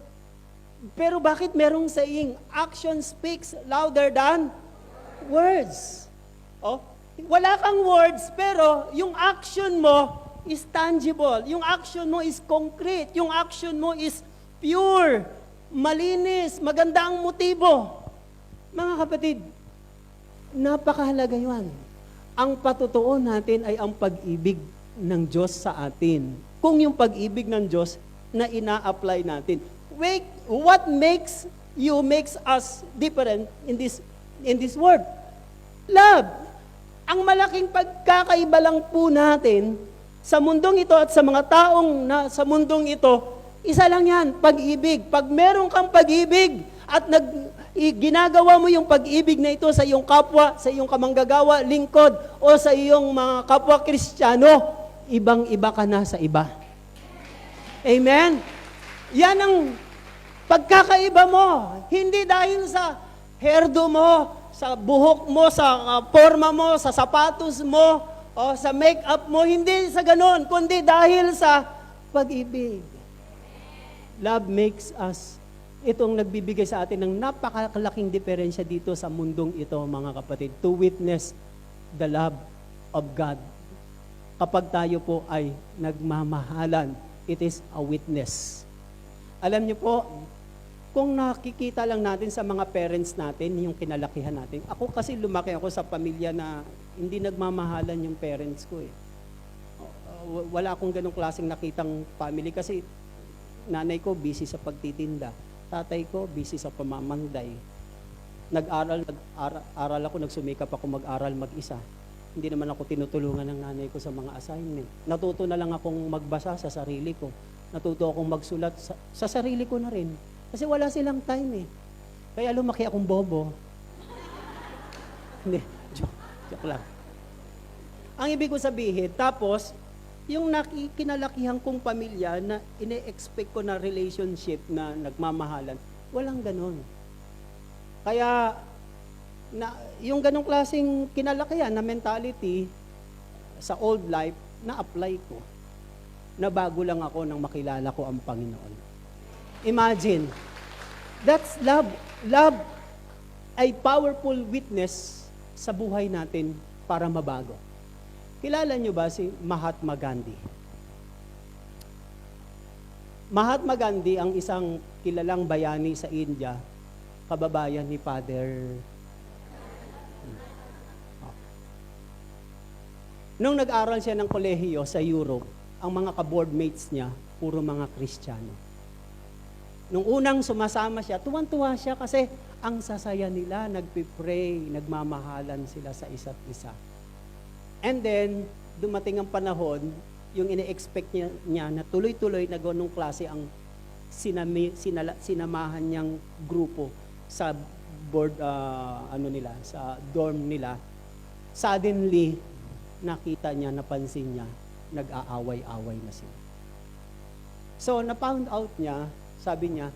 Pero bakit merong saying, action speaks louder than words? Oh, wala kang words, pero yung action mo is tangible. Yung action mo is concrete. Yung action mo is pure, malinis, maganda ang motibo. Mga kapatid, napakahalaga yan. Ang patutuo natin ay ang pag-ibig ng Diyos sa atin. Kung yung pag-ibig ng Diyos na ina-apply natin. Wait, what makes us different in this world? Love. Ang malaking pagkakaiba lang po natin sa mundong ito at sa mga taong sa mundong ito, isa lang yan, pag-ibig. Pag meron kang pag-ibig at ginagawa mo yung pag-ibig na ito sa iyong kapwa, sa iyong kamanggagawa, lingkod, o sa iyong mga kapwa Kristiyano, ibang-iba ka na sa iba. Amen? Yan ang pagkakaiba mo. Hindi dahil sa hairdo mo, sa buhok mo, sa forma mo, sa sapatos mo, o sa make-up mo. Hindi sa ganon, kundi dahil sa pag-ibig. Love makes us, itong nagbibigay sa atin ng napakalaking diferensya dito sa mundong ito, mga kapatid, to witness the love of God. Kapag tayo po ay nagmamahalan, it is a witness. Alam niyo po, kung nakikita lang natin sa mga parents natin, yung kinalakihan natin, ako kasi lumaki ako sa pamilya na hindi nagmamahalan yung parents ko eh. Wala akong ganong klaseng nakitang family kasi nanay ko busy sa pagtitinda. Tatay ko, busy sa pamamanday. Nag-aral ako, nagsumikap ako mag-aral mag-isa. Hindi naman ako tinutulungan ng nanay ko sa mga assignment. Natuto na lang akong magbasa sa sarili ko. Natuto akong magsulat sa sarili ko na rin. Kasi wala silang time eh. Kaya lumaki akong bobo. Hindi, joke lang. Ang ibig ko sabihin, tapos, yung kinalakihan kong pamilya na ine-expect ko na relationship na nagmamahalan, walang ganon. Kaya, yung ganong klaseng kinalakihan na mentality sa old life, na-apply ko. Na bago lang ako nang makilala ko ang Panginoon. Imagine, that's love. Love ay powerful witness sa buhay natin para mabago. Kilala niyo ba si Mahatma Gandhi? Mahatma Gandhi ang isang kilalang bayani sa India, kababayan ni Father. Nung nag-aral siya ng kolehiyo sa Europe, ang mga ka-boardmates niya, puro mga Kristiyano. Nung unang sumasama siya, tuwan-tuwa siya kasi ang sasaya nila, nagpipray, nagmamahalan sila sa isa't isa. And then, dumating ang panahon, yung ine-expect niya na tuloy-tuloy na ganong klase ang sinamahan niyang grupo sa sa dorm nila. Suddenly, nakita niya, napansin niya, nag-aaway-away na sila. So, na-found out niya, sabi niya,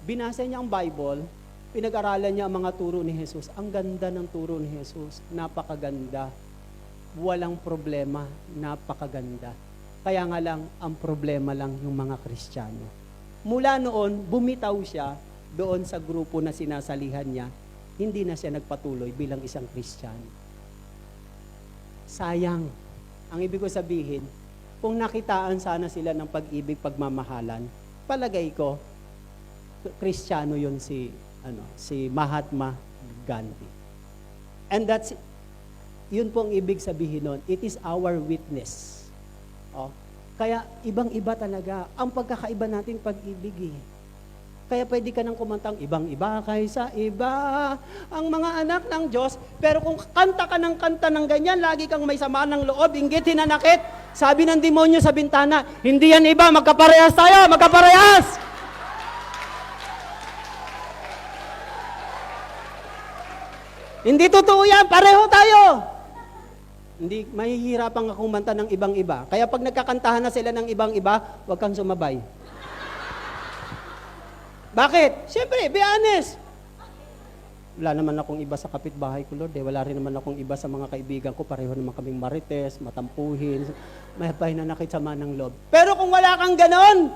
binasa niya ang Bible, pinag-aralan niya ang mga turo ni Jesus. Ang ganda ng turo ni Jesus, napakaganda. Walang problema, napakaganda. Kaya nga lang, ang problema lang yung mga Kristiyano. Mula noon, bumitaw siya doon sa grupo na sinasalihan niya, hindi na siya nagpatuloy bilang isang Kristiyano. Sayang. Ang ibig ko sabihin, kung nakitaan sana sila ng pag-ibig, pagmamahalan, palagay ko, Kristiyano yun si Mahatma Gandhi. And yun pong ibig sabihin nun, it is our witness. Oh. Kaya ibang-iba talaga. Ang pagkakaiba natin pag-ibig eh. Kaya pwede ka nang kumantang ibang-iba kaysa iba ang mga anak ng Diyos. Pero kung kanta ka ng ganyan, lagi kang may sama ng loob, inggit, hinanakit. Sabi ng demonyo sa bintana, hindi yan iba, magkaparehas tayo, magkaparehas! Hindi totoo yan, pareho tayo! Hindi, mahihirapan akong kumanta ng ibang-iba. Kaya pag nagkakantahan na sila ng ibang-iba, huwag kang sumabay. Bakit? Siyempre, be honest. Wala naman akong iba sa kapitbahay ko, Lord. Wala rin naman akong iba sa mga kaibigan ko. Pareho naman kaming marites, matampuhin, may pahinanakit, sama ng loob. Pero kung wala kang ganon,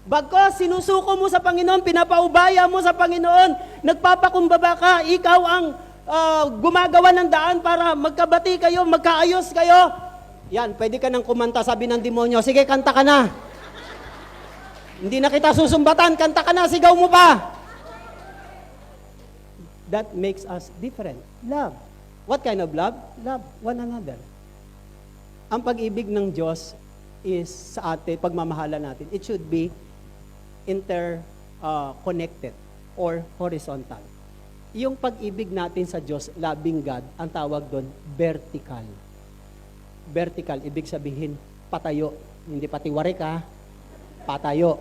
Bagkos, sinusuko mo sa Panginoon, pinapaubaya mo sa Panginoon, nagpapakumbaba ka, ikaw ang gumagawa ng daan para magkabati kayo, magkaayos kayo. Yan, pwede ka nang kumanta, sabi ng demonyo, sige, kanta ka na. Hindi na kita susumbatan, kanta ka na, sigaw mo pa. That makes us different. Love. What kind of love? Love one another. Ang pag-ibig ng Diyos is sa atin, pagmamahala natin, it should be connected or horizontal. Yung pag-ibig natin sa Diyos, loving God, ang tawag doon, vertical. Vertical, ibig sabihin, patayo. Hindi patiwari ka, patayo.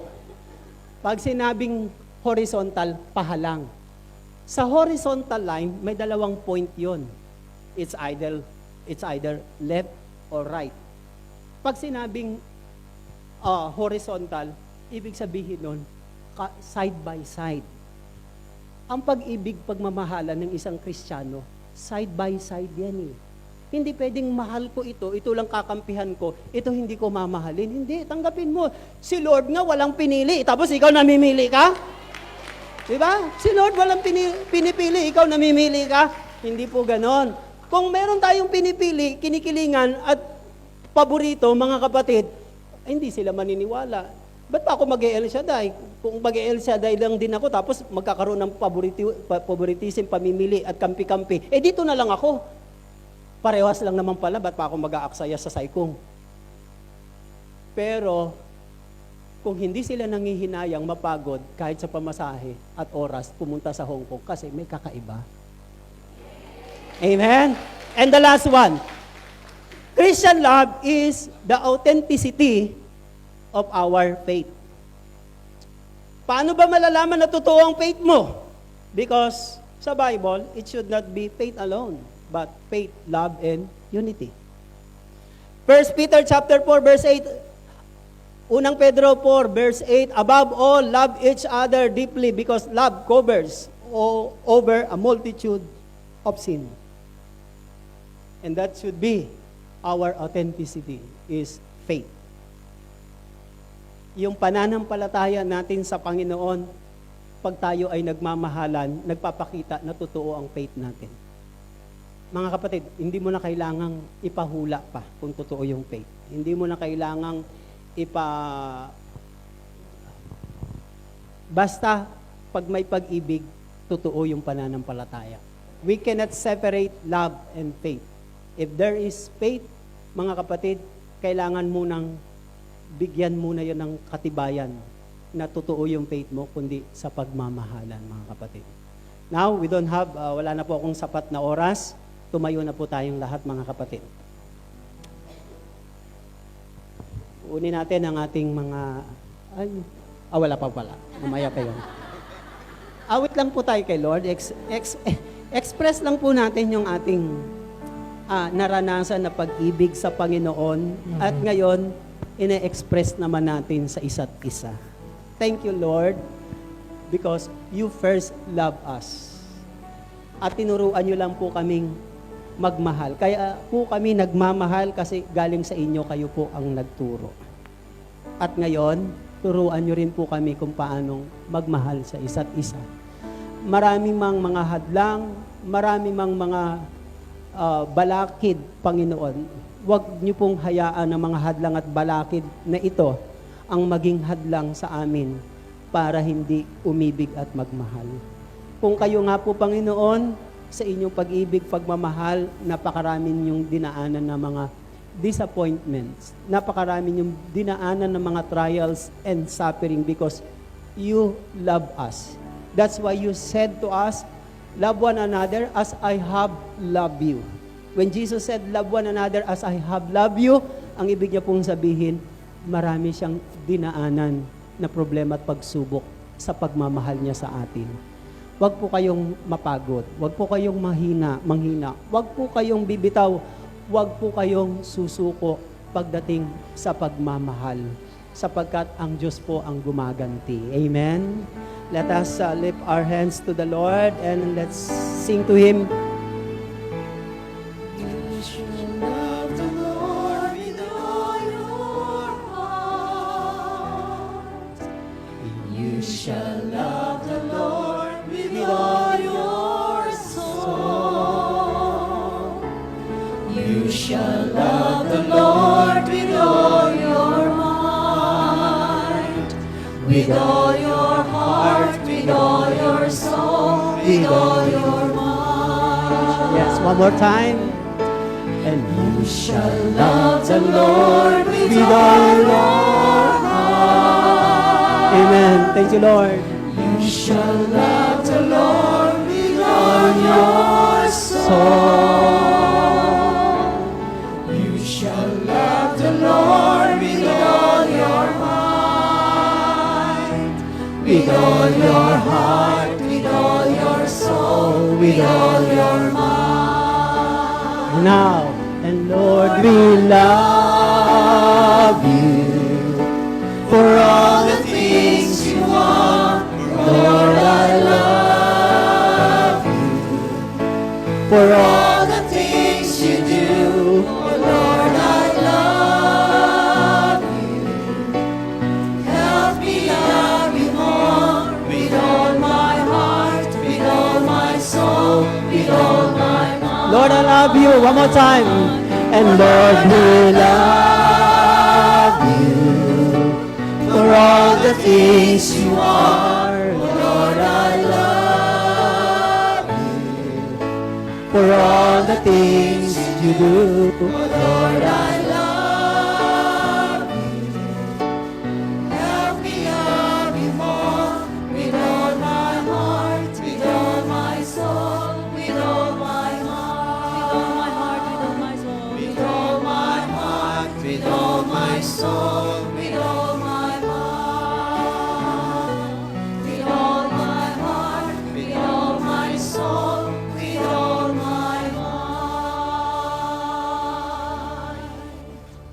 Pag sinabing horizontal, pahalang. Sa horizontal line, may dalawang point yon. It's either left or right. Pag sinabing horizontal, ibig sabihin nun, side by side. Ang pag-ibig, pagmamahalan ng isang Kristiyano, side by side yan eh. Hindi pwedeng mahal ko ito lang kakampihan ko, ito hindi ko mamahalin. Hindi, tanggapin mo. Si Lord nga walang pinili, tapos ikaw namimili ka? Diba? Si Lord walang pinipili, ikaw namimili ka? Hindi po ganon. Kung meron tayong pinipili, kinikilingan at paborito, mga kapatid, hindi sila maniniwala. Ba't pa ako mag-El Shaddai? Kung mag-El Shaddai lang din ako, tapos magkakaroon ng favoritism, pamimili at kampi-kampi, dito na lang ako. Parehas lang naman pala, ba't pa ako mag-aaksaya sa saikong? Pero, kung hindi sila nangihinayang mapagod kahit sa pamasahe at oras, pumunta sa Hong Kong kasi may kakaiba. Amen? And the last one, Christian love is the authenticity of our faith. Paano ba malalaman na totoo ang faith mo? Because sa Bible, it should not be faith alone, but faith, love, and unity. 1 Peter chapter 4, verse 8, Unang Pedro 4, verse 8, above all, love each other deeply because love covers over a multitude of sin. And that should be our authenticity, is faith. Yung pananampalataya natin sa Panginoon, pag tayo ay nagmamahalan, nagpapakita na totoo ang faith natin. Mga kapatid, hindi mo na kailangang ipahula pa kung totoo yung faith. Hindi mo na kailangang basta pag may pag-ibig, totoo yung pananampalataya. We cannot separate love and faith. If there is faith, mga kapatid, kailangan mo nang bigyan muna yun ng katibayan na totoo yung faith mo, kundi sa pagmamahalan, mga kapatid. Now, we don't have, wala na po akong sapat na oras. Tumayo na po tayong lahat, mga kapatid. Unin natin ang ating mga, wala pa pala. Mamaya pa yun. Awit lang po tayo kay Lord. Express lang po natin yung ating naranasan na pag-ibig sa Panginoon. At ngayon, ine-express naman natin sa isa't isa. Thank you, Lord, because you first love us. At tinuruan nyo lang po kaming magmahal. Kaya po kami nagmamahal kasi galing sa inyo, kayo po ang nagturo. At ngayon, turuan nyo rin po kami kung paanong magmahal sa isa't isa. Marami mang mga hadlang, marami mang mga balakid, Panginoon. Huwag nyo pong hayaan ang mga hadlang at balakid na ito ang maging hadlang sa amin para hindi umibig at magmahal. Kung kayo nga po, Panginoon, sa inyong pag-ibig, pagmamahal, napakarami yung dinaanan ng mga disappointments. Napakarami yung dinaanan ng mga trials and suffering because you love us. That's why you said to us, love one another as I have loved you. When Jesus said, love one another as I have loved you, ang ibig niya pong sabihin, marami siyang dinaanan na problema at pagsubok sa pagmamahal niya sa atin. Huwag po kayong mapagod. Huwag po kayong manghina. Huwag po kayong bibitaw. Huwag po kayong susuko pagdating sa pagmamahal. Sapagkat ang Diyos po ang gumaganti. Amen? Let us lift our hands to the Lord and let's sing to Him. You shall love the Lord with all your heart, with all your heart, with all your soul, with all your mind. Yes, one more time. And you shall love the Lord with all your heart. Amen. Thank you, Lord. You shall love the Lord with all your soul. You shall love the Lord with all your mind, with all your heart, with all your soul, with all your mind. Now, and Lord, we love you for all the things you are. Lord, I love you for all the things you do. Lord, I love you. Help me love you more with all my heart, with all my soul, with all my mind. Lord, I love you. One more time. And Lord, we love you for all the things you are. Lord, I love For all the things you do. Lord, I love you. Help me love you more with all my heart, with all my soul, with all my mind. With all my heart, with all my soul, with all my mind. With all my heart, with all my soul, with all my mind.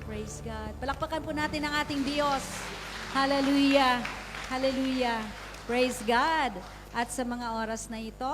Praise God. Palakpakan po natin ang ating Diyos. Hallelujah. Hallelujah. Praise God. At sa mga oras na ito,